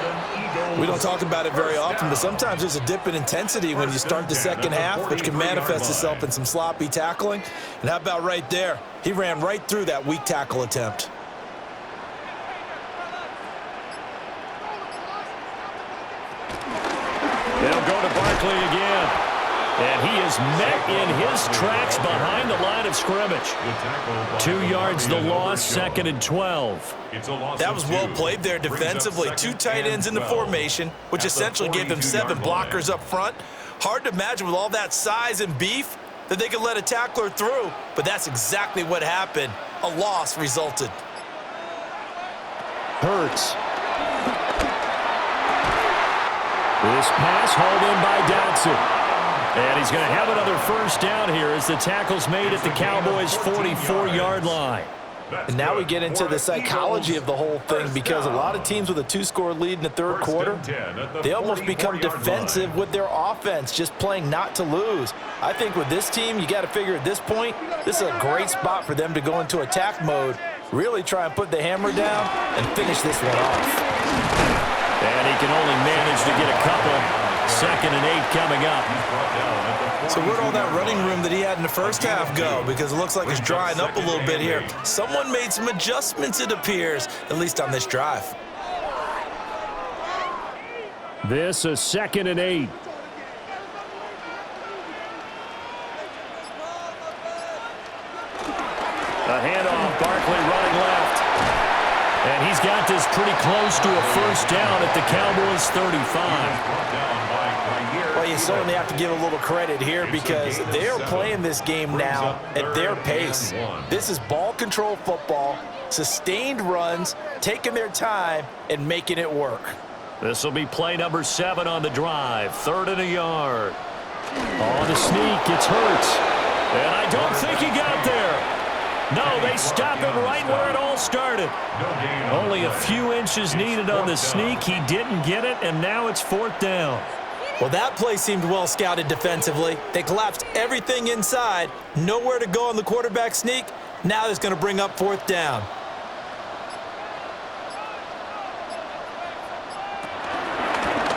We don't talk about it very often, but sometimes there's a dip in intensity when you start the second half, which can manifest itself in some sloppy tackling. And how about right there? He ran right through that weak tackle attempt. They'll go to Barkley again. And he is met in his tracks behind the line of scrimmage. 2 yards the loss, 2nd and 12. That was well played there defensively. 2 tight ends in the formation, which essentially gave them 7 blockers up front. Hard to imagine with all that size and beef that they could let a tackler through, but that's exactly what happened. A loss resulted. Hurts. This pass hauled in by Dotson. And he's going to have another first down here as the tackle's made at the Cowboys' 44-yard line. And now we get into the psychology of the whole thing, because a lot of teams with a 2-score lead in the third quarter, they almost become defensive with their offense, just playing not to lose. I think with this team, you got to figure at this point, this is a great spot for them to go into attack mode, really try and put the hammer down and finish this one off. And he can only manage to get a couple. 2nd and 8 coming up. So where'd all that running room that he had in the first half go? Because it looks like it's drying up a little bit here. Someone made some adjustments, it appears, at least on this drive. This a 2nd and 8. A handoff, Barkley running left. And he's got this pretty close to a first down at the Cowboys 35. Well, you certainly have to give a little credit here because they're playing this game now at their pace. This is ball control football, sustained runs, taking their time, and making it work. This will be play number 7 on the drive. 3rd and a yard. On the sneak, it's Hurts. And I don't think he got there. No, they stop him right where it all started. Only a few inches needed on the sneak. He didn't get it, and now it's 4th down. Well, that play seemed well scouted defensively. They collapsed everything inside. Nowhere to go on the quarterback sneak. Now it's going to bring up 4th down.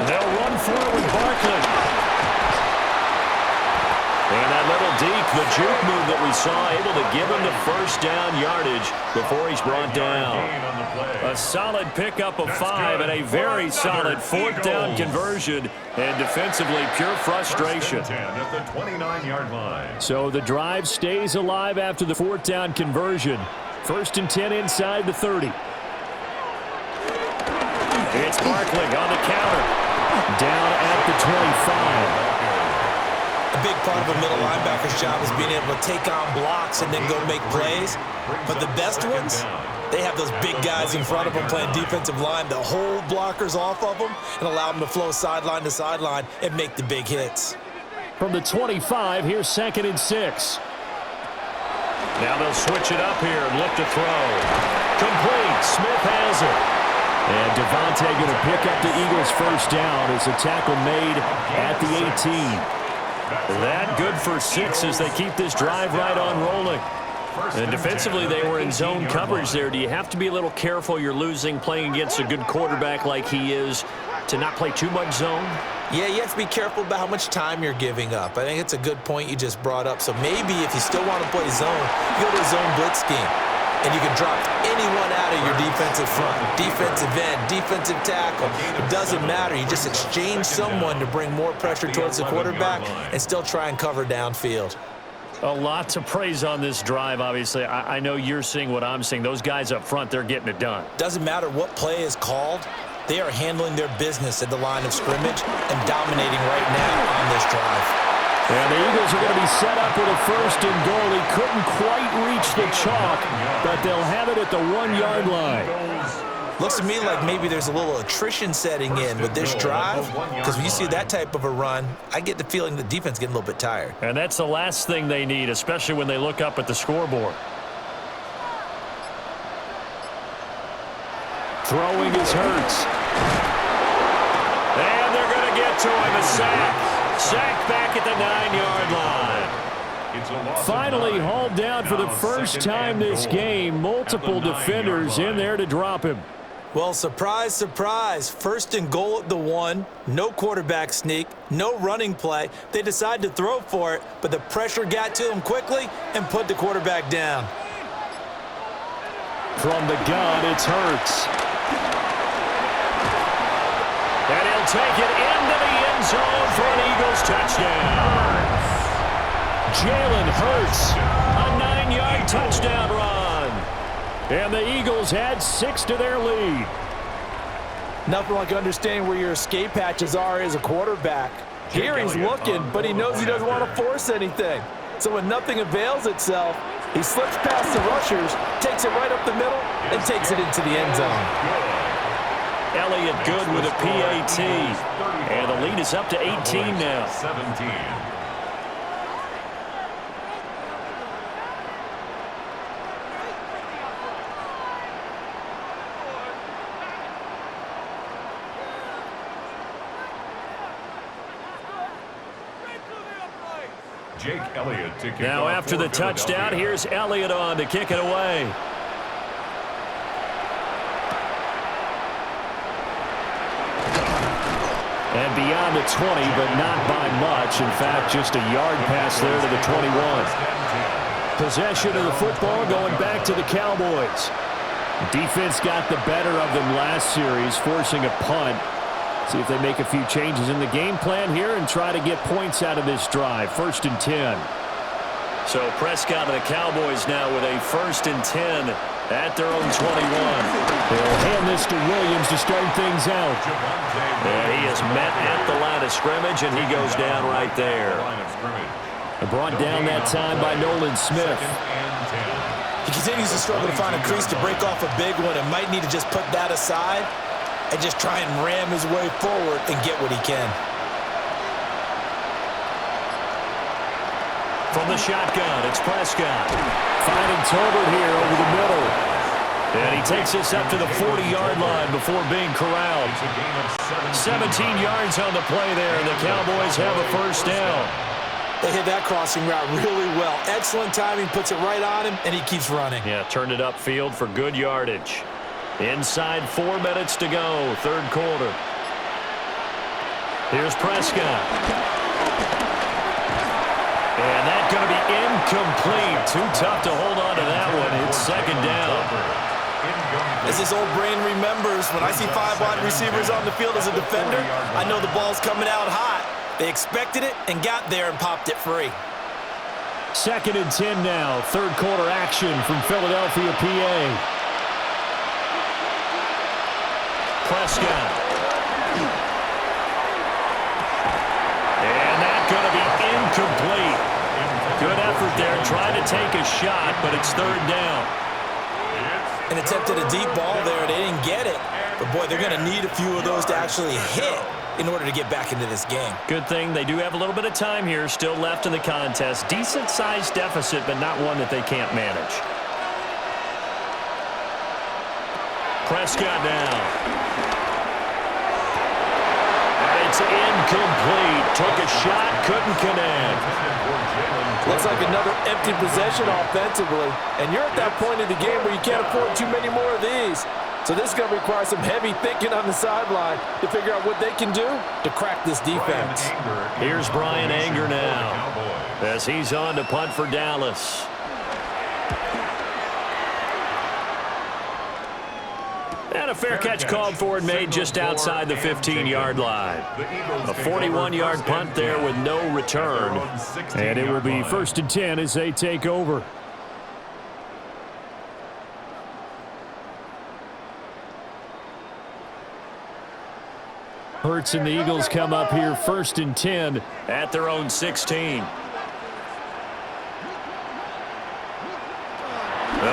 They'll run for it with Barkley. And that little deke, the juke move that we saw, able to give him the first down yardage before he's brought down. A solid pickup of 5 and a very solid 4th down conversion. And defensively, pure frustration. At the 29-yard line. So the drive stays alive after the 4th down conversion. 1st and 10 inside the 30. It's Barkley on the counter. Down at the 25. A big part of a middle linebacker's job is being able to take on blocks and then go make plays. But the best ones, they have those big guys in front of them playing defensive line to hold blockers off of them and allow them to flow sideline to sideline and make the big hits. From the 25, here's 2nd and 6. Now they'll switch it up here and look to throw. Complete. Smith has it. And Devontae going to pick up the Eagles' first down as a tackle made at the 18. That good for 6 as they keep this drive right on rolling. And defensively, they were in zone coverage there. Do you have to be a little careful? You're losing playing against a good quarterback like he is to not play too much zone? Yeah, you have to be careful about how much time you're giving up. I think it's a good point you just brought up. So maybe if you still want to play zone, you go to a zone blitz scheme. And you can drop anyone out of your defensive front, defensive end, defensive tackle. It doesn't matter. You just exchange someone to bring more pressure towards the quarterback and still try and cover downfield. A lot to praise on this drive, obviously. I know you're seeing what I'm seeing. Those guys up front, they're getting it done. Doesn't matter what play is called. They are handling their business at the line of scrimmage and dominating right now on this drive. And the Eagles are going to be set up with a 1st and goal. He couldn't quite reach the chalk, but they'll have it at the 1-yard line. Looks to me like maybe there's a little attrition setting in with this drive, because when you see that type of a run, I get the feeling the defense is getting a little bit tired. And that's the last thing they need, especially when they look up at the scoreboard. Throwing is Hurts. And they're going to get to him, a sack. Sacked back at the 9-yard line. Finally hauled down for the first time this game. Multiple defenders in there to drop him. Well, surprise, surprise. 1st and goal at the 1. No quarterback sneak. No running play. They decide to throw for it, but the pressure got to them quickly and put the quarterback down. From the gun, it's Hurts. And he'll take it into the end zone for an Eagles touchdown. Jalen Hurts, a 9-yard touchdown run. And the Eagles add 6 to their lead. Nothing like understanding where your escape hatches are as a quarterback. Here he's looking, but he knows he doesn't want to force anything. So when nothing avails itself, he slips past the rushers, takes it right up the middle, and takes it into the end zone. Elliott good with a PAT. And the lead is up to 18 now. 17. Jake Elliott to kick now off after for the touchdown, Philadelphia. here's Elliott on to kick it away. And beyond the 20, but not by much. In fact, just a yard pass there to the 21. Possession of the football going back to the Cowboys. Defense got the better of them last series, forcing a punt. See if they make a few changes in the game plan here and try to get points out of this drive. 1st and 10. So Prescott and the Cowboys now with a 1st and 10 at their own 21. They'll hand this to Williams to start things out. And he is met at the line of scrimmage, and he goes down right there. Brought down that time by Nolan Smith. He continues to struggle to find a crease to break off a big one and might need to just put that aside and just try and ram his way forward and get what he can. From the shotgun, it's Prescott. Finding Tolbert here over the middle. And he takes us up to the 40-yard line before being corralled. 17 yards on the play there, and the Cowboys have a 1st down. They hit that crossing route really well. Excellent timing, puts it right on him, and he keeps running. Yeah, turned it upfield for good yardage. Inside 4 minutes to go, 3rd quarter. Here's Prescott. And that's going to be incomplete. Too tough to hold on to that one. It's 2nd down. As his old brain remembers, when I see 5 wide receivers on the field as a defender, I know the ball's coming out hot. They expected it and got there and popped it free. 2nd and 10 now. 3rd quarter action from Philadelphia, PA. Prescott. And that's going to be incomplete. Good effort there, trying to take a shot, but it's 3rd down. And attempted a deep ball there. They didn't get it. But, boy, they're going to need a few of those to actually hit in order to get back into this game. Good thing they do have a little bit of time here still left in the contest. Decent-sized deficit, but not one that they can't manage. Prescott now. And it's incomplete. Took a shot, couldn't connect. Looks like another empty possession offensively. And you're at that point in the game where you can't afford too many more of these. So this is going to require some heavy thinking on the sideline to figure out what they can do to crack this defense. Here's Brian Anger now as he's on to punt for Dallas. And a fair catch called for and made just outside the 15-yard line. A 41-yard punt there with no return. And it will be 1st and 10 as they take over. Hurts and the Eagles come up here 1st and 10 at their own 16. They'll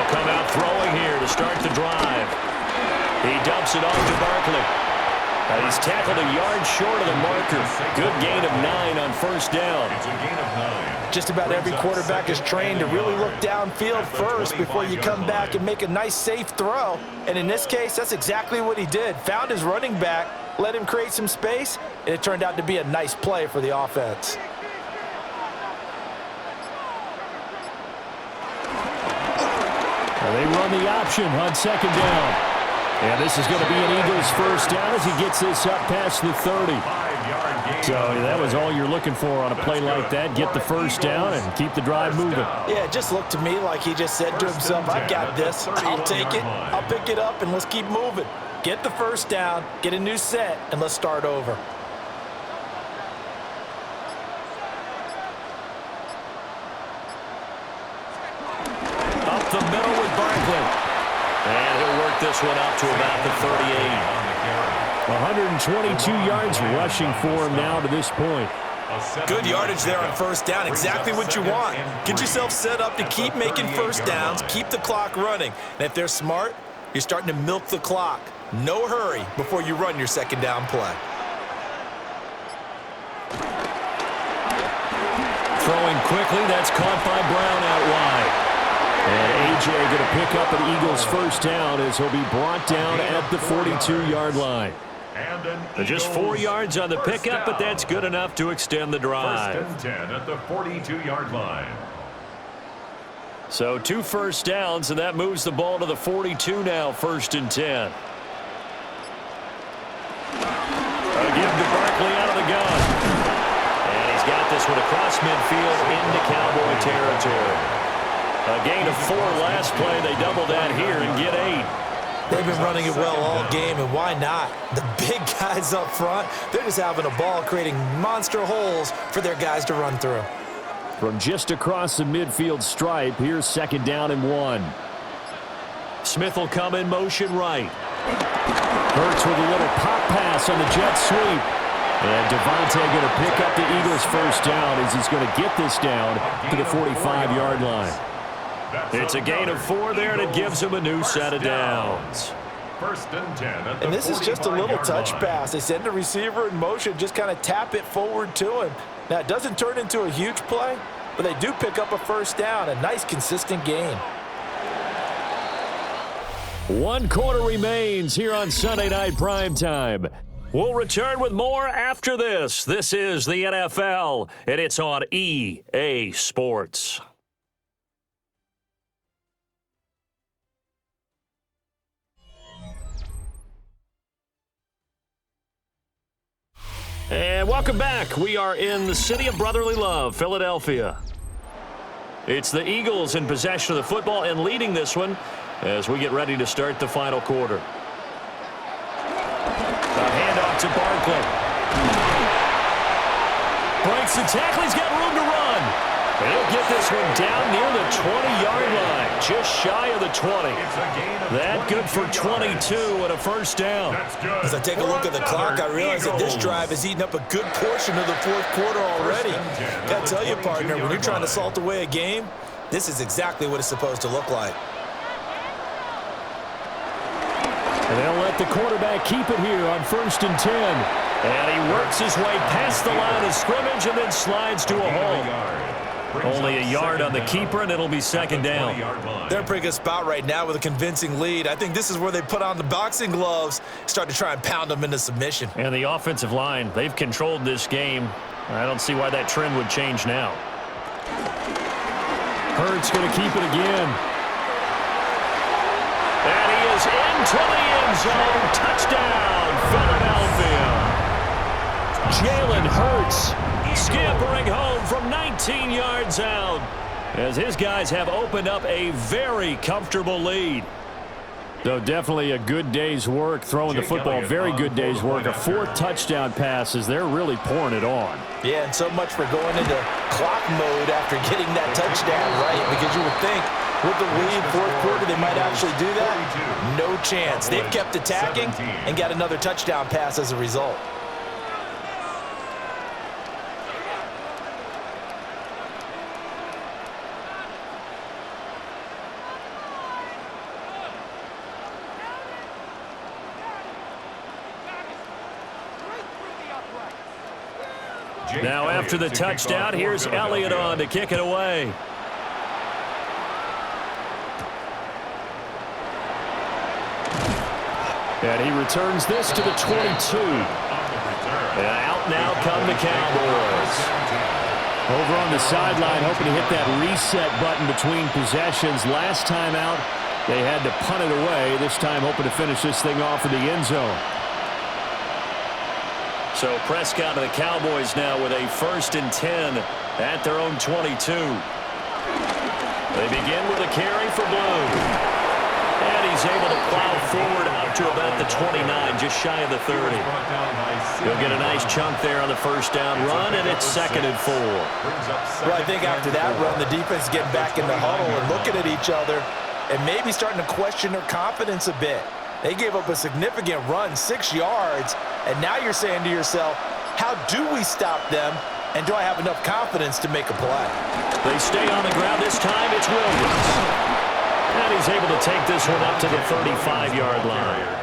come out throwing here to start the drive. He dumps it off to Barkley. And he's tackled a yard short of the marker. Good gain of 9 on 1st down. It's a gain of 9. Just about every quarterback is trained to really look downfield first before you come back and make a nice, safe throw. And in this case, that's exactly what he did. Found his running back, let him create some space, and it turned out to be a nice play for the offense. Well, they run the option on 2nd down. And this is going to be an Eagles 1st down as he gets this up past the 30. So that was all you're looking for on a play like that. Get the 1st down and keep the drive moving. Yeah, it just looked to me like he just said to himself, I've got this. I'll take it. I'll pick it up, and let's keep moving. Get the 1st down, get a new set, and let's start over. Up the middle with Barkley. And he'll work this one up to about the 38. 122 yards rushing for him now to this point. Good yardage there on 1st down. Exactly what you want. Get yourself set up to keep making 1st downs, keep the clock running. And if they're smart, you're starting to milk the clock. No hurry before you run your 2nd down play. Throwing quickly, that's caught by Brown out wide. And A.J. going to pick up an Eagles 1st down as he'll be brought down at the 42-yard line. Just 4 yards on the pickup, but that's good enough to extend the drive. 1st and 10 at the 42-yard line. So 2 1st downs, and that moves the ball to the 42 now, 1st and 10. Give to Barkley out of the gun. And he's got this one across midfield into Cowboy territory. A gain of 4 last play. They double that here and get 8. They've been running it well all game, and why not? The big guys up front, they're just having a ball, creating monster holes for their guys to run through. From just across the midfield stripe, here's 2nd down and 1. Smith will come in motion right. Hurts with a little pop pass on the jet sweep. And Devontae going to pick up the Eagles' 1st down as he's going to get this down to the 45-yard line. It's a gain of 4 there, and it gives him a new set of downs. 1st and 10 at the And this is just a little touch line. pass. They send the receiver in motion, just kind of tap it forward to him. Now, it doesn't turn into a huge play, but they do pick up a 1st down, a nice, consistent gain. 1 quarter remains here on Sunday Night Primetime. We'll return with more after this. This is the NFL, and it's on EA Sports. And welcome back. We are in the city of brotherly love, Philadelphia. It's the Eagles in possession of the football and leading this one as we get ready to start the final quarter. A handoff to Barkley. Breaks the tackle. He's got room to run. And he'll get this one down near the 20-yard line, just shy of the 20. That good for 22 and a 1st down. As I take a look at the clock, I realize that this drive has eaten up a good portion of the 4th quarter already. Got to tell you, partner, when you're trying to salt away a game, this is exactly what it's supposed to look like. And they'll let the quarterback keep it here on 1st and 10. And he works his way past the line of scrimmage and then slides to a hole. Only a yard on the keeper, and it'll be 2nd down. They're in a pretty good spot right now with a convincing lead. I think this is where they put on the boxing gloves, start to try and pound them into submission. And the offensive line, they've controlled this game. I don't see why that trend would change now. Hurts going to keep it again. And he is into the end zone. Touchdown, Philadelphia. Jalen Hurts scampering home from 19 yards out as his guys have opened up a very comfortable lead. So definitely a good day's work throwing the football. Very good day's work. A 4th touchdown pass as they're really pouring it on. Yeah, and so much for going into clock mode after getting that touchdown right, because you would think with the lead 4th quarter they might actually do that. No chance. They've kept attacking and got another touchdown pass as a result. Now after the touchdown, here's Elliott on to kick it away. And he returns this to the 22. And out now come the Cowboys. Over on the sideline, hoping to hit that reset button between possessions. Last time out, they had to punt it away. This time hoping to finish this thing off in the end zone. So Prescott and the Cowboys now with a 1st and 10 at their own 22. They begin with a carry for Blue. And he's able to plow forward up to about the 29, just shy of the 30. He'll get a nice chunk there on the 1st down run, and it's 2nd and 4. Well, I think after that run, the defense getting back in the huddle and looking at each other and maybe starting to question their confidence a bit. They gave up a significant run, 6 yards, and now you're saying to yourself, how do we stop them, and do I have enough confidence to make a play? They stay on the ground. This time it's Williams. And he's able to take this one up to the 35-yard line.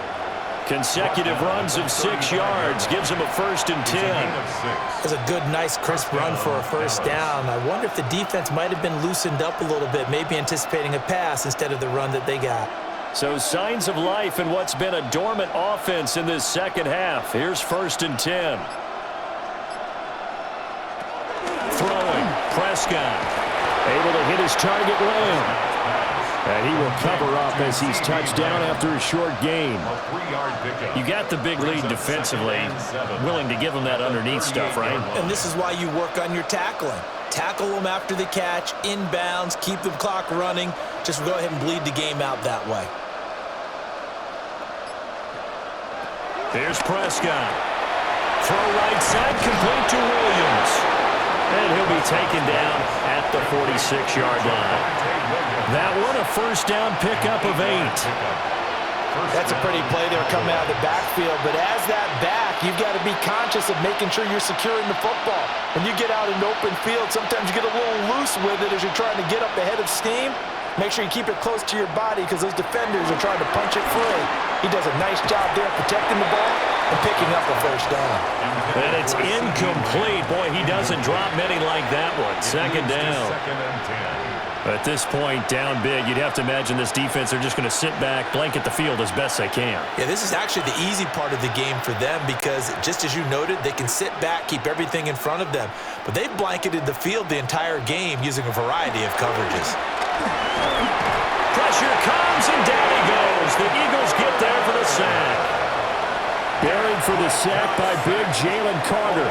Consecutive runs of 6 yards gives him a 1st and 10. It's a good, nice, crisp run for a 1st down. I wonder if the defense might have been loosened up a little bit, maybe anticipating a pass instead of the run that they got. So signs of life in what's been a dormant offense in this 2nd half. Here's 1st and 10. Throwing, Prescott. Able to hit his target Lamb. And he will cover up as he's touched down after a short gain. You got the big lead defensively. Willing to give him that underneath stuff, right? And this is why you work on your tackling. Tackle them after the catch, inbounds, keep the clock running. Just go ahead and bleed the game out that way. Here's Prescott. Throw right side, complete to Williams. And he'll be taken down at the 46-yard line. That one, a first down pickup of 8. That's a pretty play there coming out of the backfield, but as that back, you've got to be conscious of making sure you're securing the football. When you get out in open field, sometimes you get a little loose with it as you're trying to get up ahead of steam. Make sure you keep it close to your body because those defenders are trying to punch it free. He does a nice job there protecting the ball and picking up a first down. And it's incomplete. Boy, he doesn't drop many like that one. Second down. At this point, down big, you'd have to imagine this defense, they're just going to sit back, blanket the field as best they can. Yeah, this is actually the easy part of the game for them because, just as you noted, they can sit back, keep everything in front of them. But they've blanketed the field the entire game using a variety of coverages. Pressure comes, and down he goes. The Eagles get there for the sack. Buried for the sack by big Jalen Carter.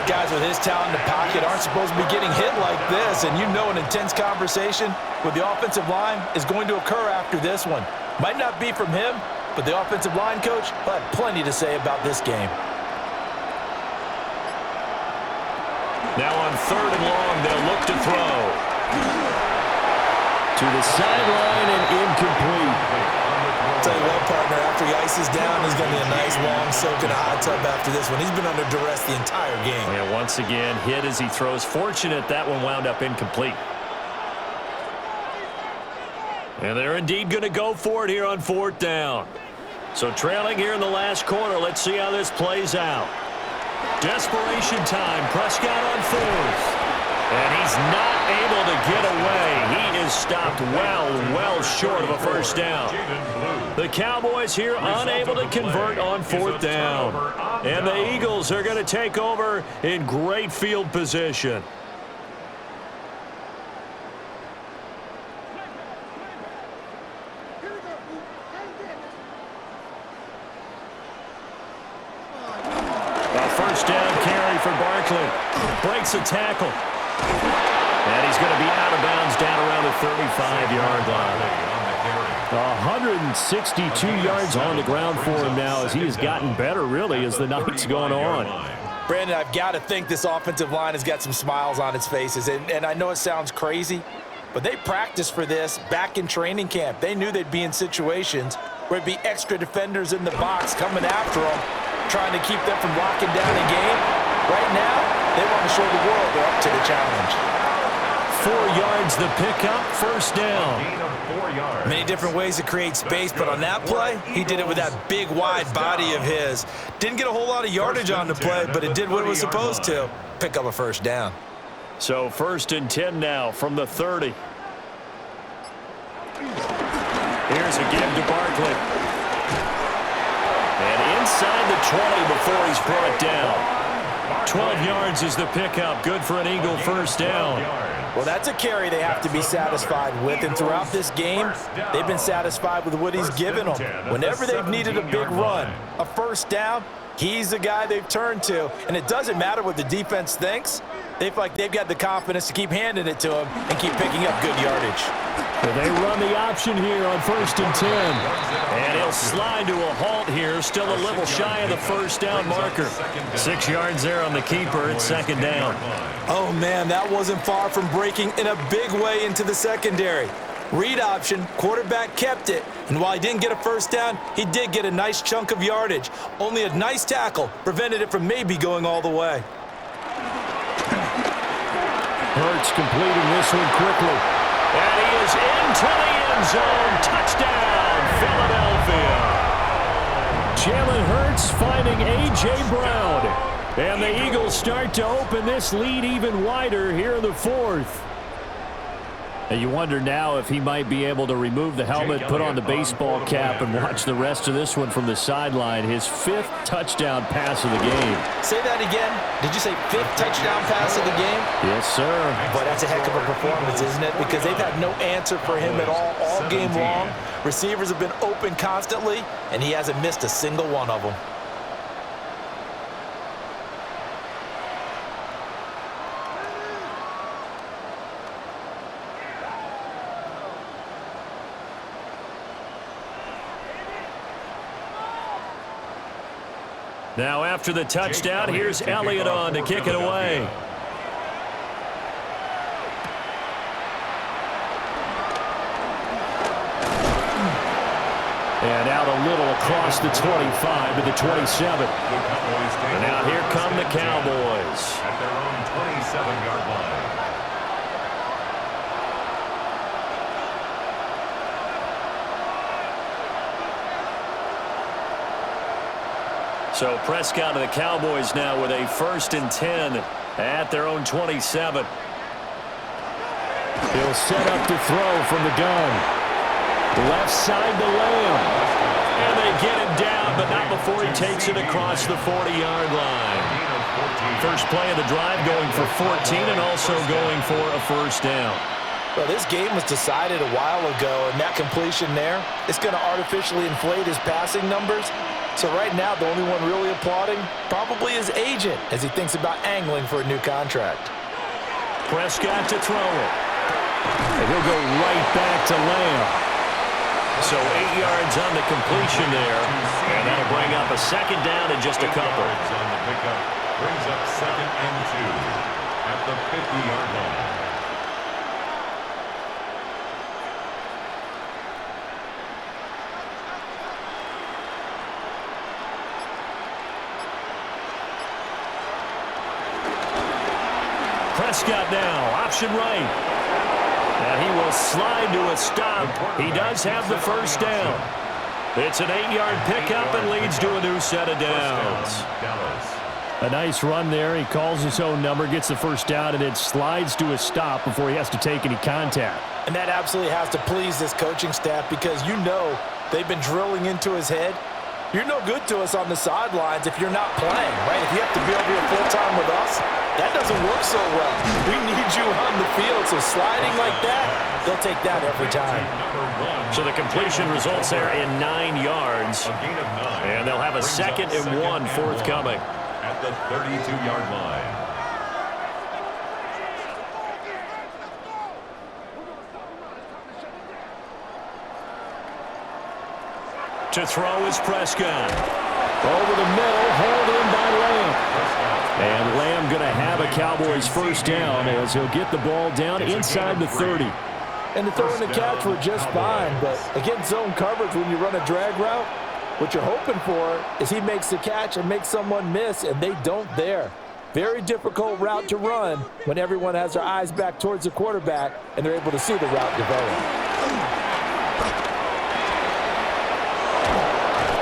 Guys with his talent in the pocket aren't supposed to be getting hit like this, and you know an intense conversation with the offensive line is going to occur after this one. Might not be from him, but the offensive line coach will have plenty to say about this game. Now on 3rd and long, they'll look to throw. To the sideline and incomplete. Tell you what, partner, after he ices down, he's going to be a nice, long soak in a hot tub after this one. He's been under duress the entire game. And once again, hit as he throws. Fortunate that one wound up incomplete. And they're indeed going to go for it here on 4th down. So trailing here in the last quarter, let's see how this plays out. Desperation time, Prescott on 4th. And he's not able to get away. He is stopped well short of a first down. The Cowboys here unable to convert on 4th down. And the Eagles are going to take over in great field position. A first down carry for Barkley. Breaks a tackle. And he's going to be out of bounds down around the 35-yard line. 162 yards on the ground for him now as he has gotten better, really, as the night's gone on. Brandon, I've got to think this offensive line has got some smiles on its faces. And I know it sounds crazy, but they practiced for this back in training camp. They knew they'd be in situations where it'd be extra defenders in the box coming after them, trying to keep them from locking down a game. Right now, they want to show the world they're up to the challenge. 4 yards the pickup, first down. Many different ways to create space, but on that play, he did it with that big, wide body of his. Didn't get a whole lot of yardage on the play, but it did what it was supposed to. Pick up a first down. So 1st and 10 now from the 30. Here's a give to Barkley. And inside the 20 before he's brought down. 12 yards is the pickup. Good for an Eagle first down. Well, that's a carry they have to be satisfied with, and throughout this game, they've been satisfied with what he's given them. Whenever they've needed a big run, a first down, he's the guy they've turned to, and it doesn't matter what the defense thinks. They feel like they've got the confidence to keep handing it to him and keep picking up good yardage. Well, they run the option here on 1st and 10. And he'll slide to a halt here, still a little shy of the first down marker. 6 yards there on the keeper. It's 2nd down. Oh, man, that wasn't far from breaking in a big way into the secondary. Read option, quarterback kept it, and while he didn't get a first down, he did get a nice chunk of yardage. Only a nice tackle prevented it from maybe going all the way. Hurts completing this one quickly. And he is into the end zone. Touchdown, Philadelphia. Jalen Hurts finding A.J. Brown. And the Eagles start to open this lead even wider here in the 4th. And you wonder now if he might be able to remove the helmet, put on the baseball cap, and watch the rest of this one from the sideline. His 5th touchdown pass of the game. Say that again. Did you say 5th touchdown pass of the game? Yes, sir. Boy, that's a heck of a performance, isn't it? Because they've had no answer for him at all game long. Receivers have been open constantly, and he hasn't missed a single one of them. Now after the touchdown, here's Elliott on to kick it away. And out a little across the 25 to the 27. And now here come the Cowboys. At their own 27-yard line. So Prescott of the Cowboys now with a 1st and 10 at their own 27. He'll set up to throw from the gun. Left side to Lamb. And they get him down, but not before he takes it across the 40-yard line. First play of the drive going for 14 and also going for a 1st down. Well, this game was decided a while ago, and that completion there is going to artificially inflate his passing numbers. So right now, the only one really applauding probably his agent as he thinks about angling for a new contract. Prescott to throw it. And he'll go right back to Lamb. So 8 yards on the completion there, and that'll bring up a 2nd down and just a couple. On the pickup brings up 2nd and 2 at the 50-yard line. Prescott now, option right. And he will slide to a stop. He does have the 1st down. It's an 8-yard pickup and leads to a new set of downs. A nice run there. He calls his own number, gets the 1st down, and it slides to a stop before he has to take any contact. And that absolutely has to please this coaching staff because you know they've been drilling into his head. You're no good to us on the sidelines if you're not playing, right? If you have to be over here full-time with us, that doesn't work so well. We need you on the field, so sliding like that, they'll take that every time. So the completion results there in 9 yards, and they'll have a 2nd and 1 forthcoming. At the 32-yard line. To throw is Prescott. Over the middle, hauled in by Lamb. And Lamb going to have a Cowboys 1st down as he'll get the ball down inside the 30. And the throw and the catch were just fine, but against zone coverage when you run a drag route, what you're hoping for is he makes the catch and makes someone miss, and they don't there. Very difficult route to run when everyone has their eyes back towards the quarterback and they're able to see the route develop.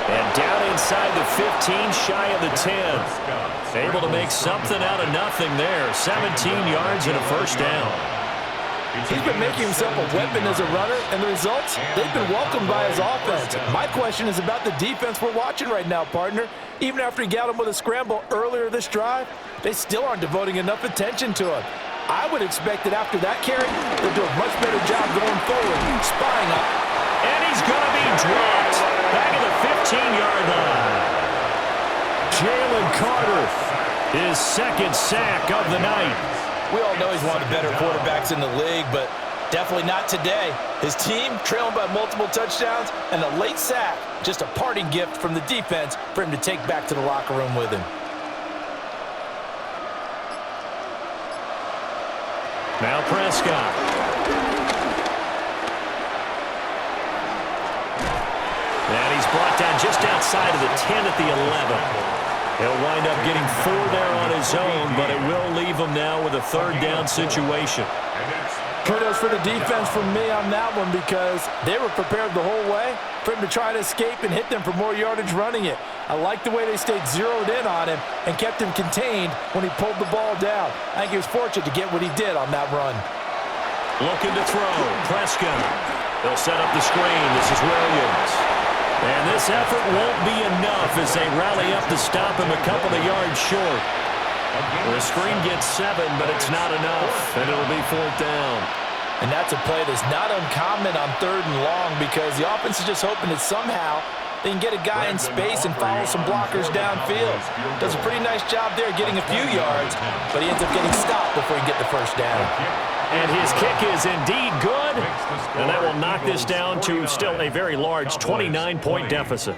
And down inside the 15, shy of the 10. Able to make something out of nothing there. 17 yards and a 1st down. He's been making himself a weapon as a runner, and the results, they've been welcomed by his offense. My question is about the defense we're watching right now, partner. Even after he got him with a scramble earlier this drive, they still aren't devoting enough attention to him. I would expect that after that carry, they'll do a much better job going forward, spying up. And he's going to be dropped back at the 15-yard line. Jalen Carter, his 2nd sack of the night. We all know he's one of the better quarterbacks in the league, but definitely not today. His team trailing by multiple touchdowns, and a late sack, just a parting gift from the defense for him to take back to the locker room with him. Now Prescott. And he's brought down just outside of the 10 at the 11. He'll wind up getting 4 there on his own, but it will leave him now with a 3rd down situation. Kudos for the defense from me on that one because they were prepared the whole way for him to try to escape and hit them for more yardage running it. I like the way they stayed zeroed in on him and kept him contained when he pulled the ball down. I think he was fortunate to get what he did on that run. Looking to throw, Prescott. They'll set up the screen. This is Williams. And this effort won't be enough as they rally up to stop him a couple of yards short. The screen gets 7, but it's not enough, and it'll be 4th down. And that's a play that's not uncommon on 3rd and long because the offense is just hoping that somehow they can get a guy in space and follow some blockers downfield. Does a pretty nice job there getting a few yards, but he ends up getting stopped before he can get the 1st down. And his kick is indeed good, and that will knock this down to still a very large 29-point deficit.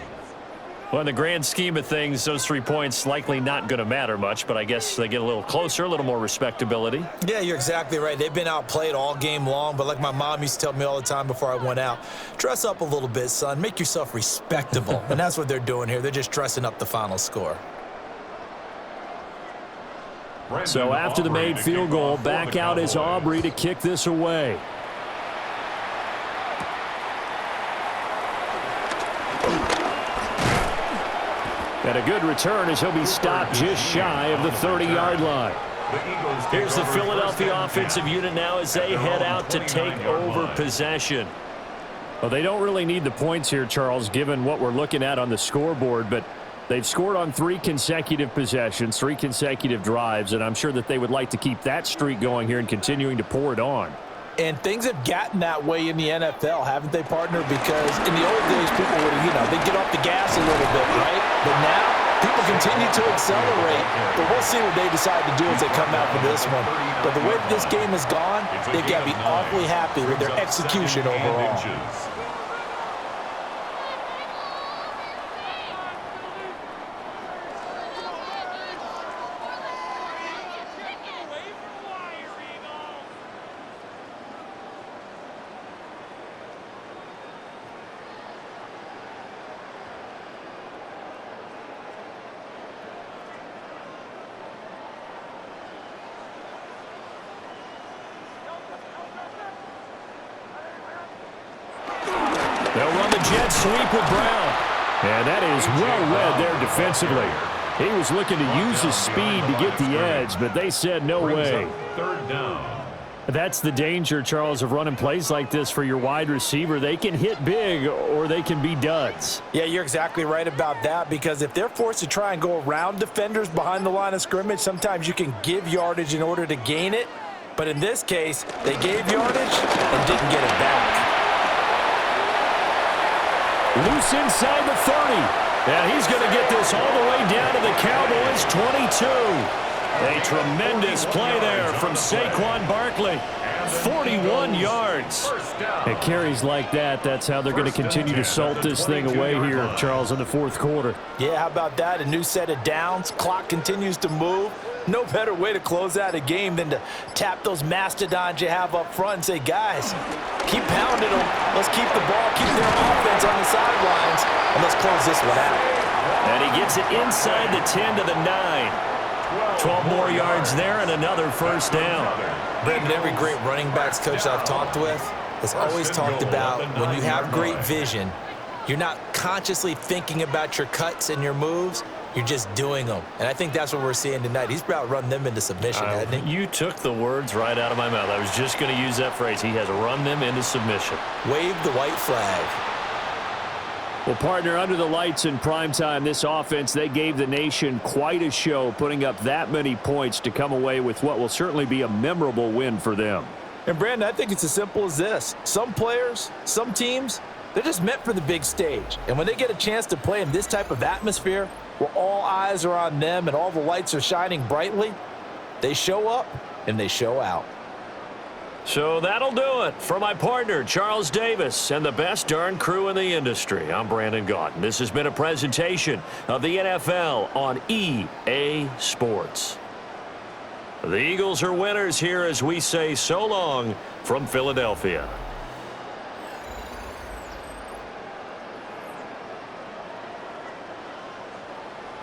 Well, in the grand scheme of things, those 3 points likely not going to matter much, but I guess they get a little closer, a little more respectability. Yeah, you're exactly right. They've been outplayed all game long, but like my mom used to tell me all the time before I went out, dress up a little bit, son. Make yourself respectable. And that's what they're doing here. They're just dressing up the final score. So after the made field goal, back out is Aubrey to kick this away. And a good return as he'll be stopped just shy of the 30-yard line. Here's the Philadelphia offensive unit now as they head out to take over possession. Well, they don't really need the points here, Charles, given what we're looking at on the scoreboard, but they've scored on 3 consecutive possessions, 3 consecutive drives, and I'm sure that they would like to keep that streak going here and continuing to pour it on. And things have gotten that way in the NFL, haven't they, partner? Because in the old days, people would, they'd get off the gas a little bit, right? But now, people continue to accelerate. But we'll see what they decide to do as they come out for this one. But the way that this game has gone, they've got to be awfully happy with their execution overall. They'll run the jet sweep with Brown. And that is well read there defensively. He was looking to use his speed to get the edge, but they said no way. Third down. That's the danger, Charles, of running plays like this for your wide receiver. They can hit big or they can be duds. Yeah, you're exactly right about that, because if they're forced to try and go around defenders behind the line of scrimmage, sometimes you can give yardage in order to gain it. But in this case, they gave yardage and didn't get it back. Loose inside the 30. And he's going to get this all the way down to the Cowboys' 22. A tremendous play there from Saquon Barkley. 41 yards. At carries like that, that's how they're going to continue to salt this thing away here, Charles, in the fourth quarter. Yeah, how about that? A new set of downs. Clock continues to move. No better way to close out a game than to tap those mastodons you have up front and say, guys, keep pounding them. Let's keep the ball, keep their offense on the sidelines, and let's close this one out. And he gets it inside the 10 to the 9. 12 more yards there and another first down. Brendan, every great running backs coach I've talked with has always talked about when you have great vision, you're not consciously thinking about your cuts and your moves. You're just doing them. And I think that's what we're seeing tonight. He's about run them into submission, hasn't he? You took the words right out of my mouth. I was just going to use that phrase. He has run them into submission. Wave the white flag. Well, partner, under the lights in primetime, this offense, they gave the nation quite a show, putting up that many points to come away with what will certainly be a memorable win for them. And, Brandon, I think it's as simple as this. Some players, some teams, they're just meant for the big stage. And when they get a chance to play in this type of atmosphere, where all eyes are on them and all the lights are shining brightly, they show up and they show out. So that'll do it for my partner, Charles Davis, and the best darn crew in the industry. I'm Brandon Gaudin. This has been a presentation of the NFL on EA Sports. The Eagles are winners here as we say so long from Philadelphia.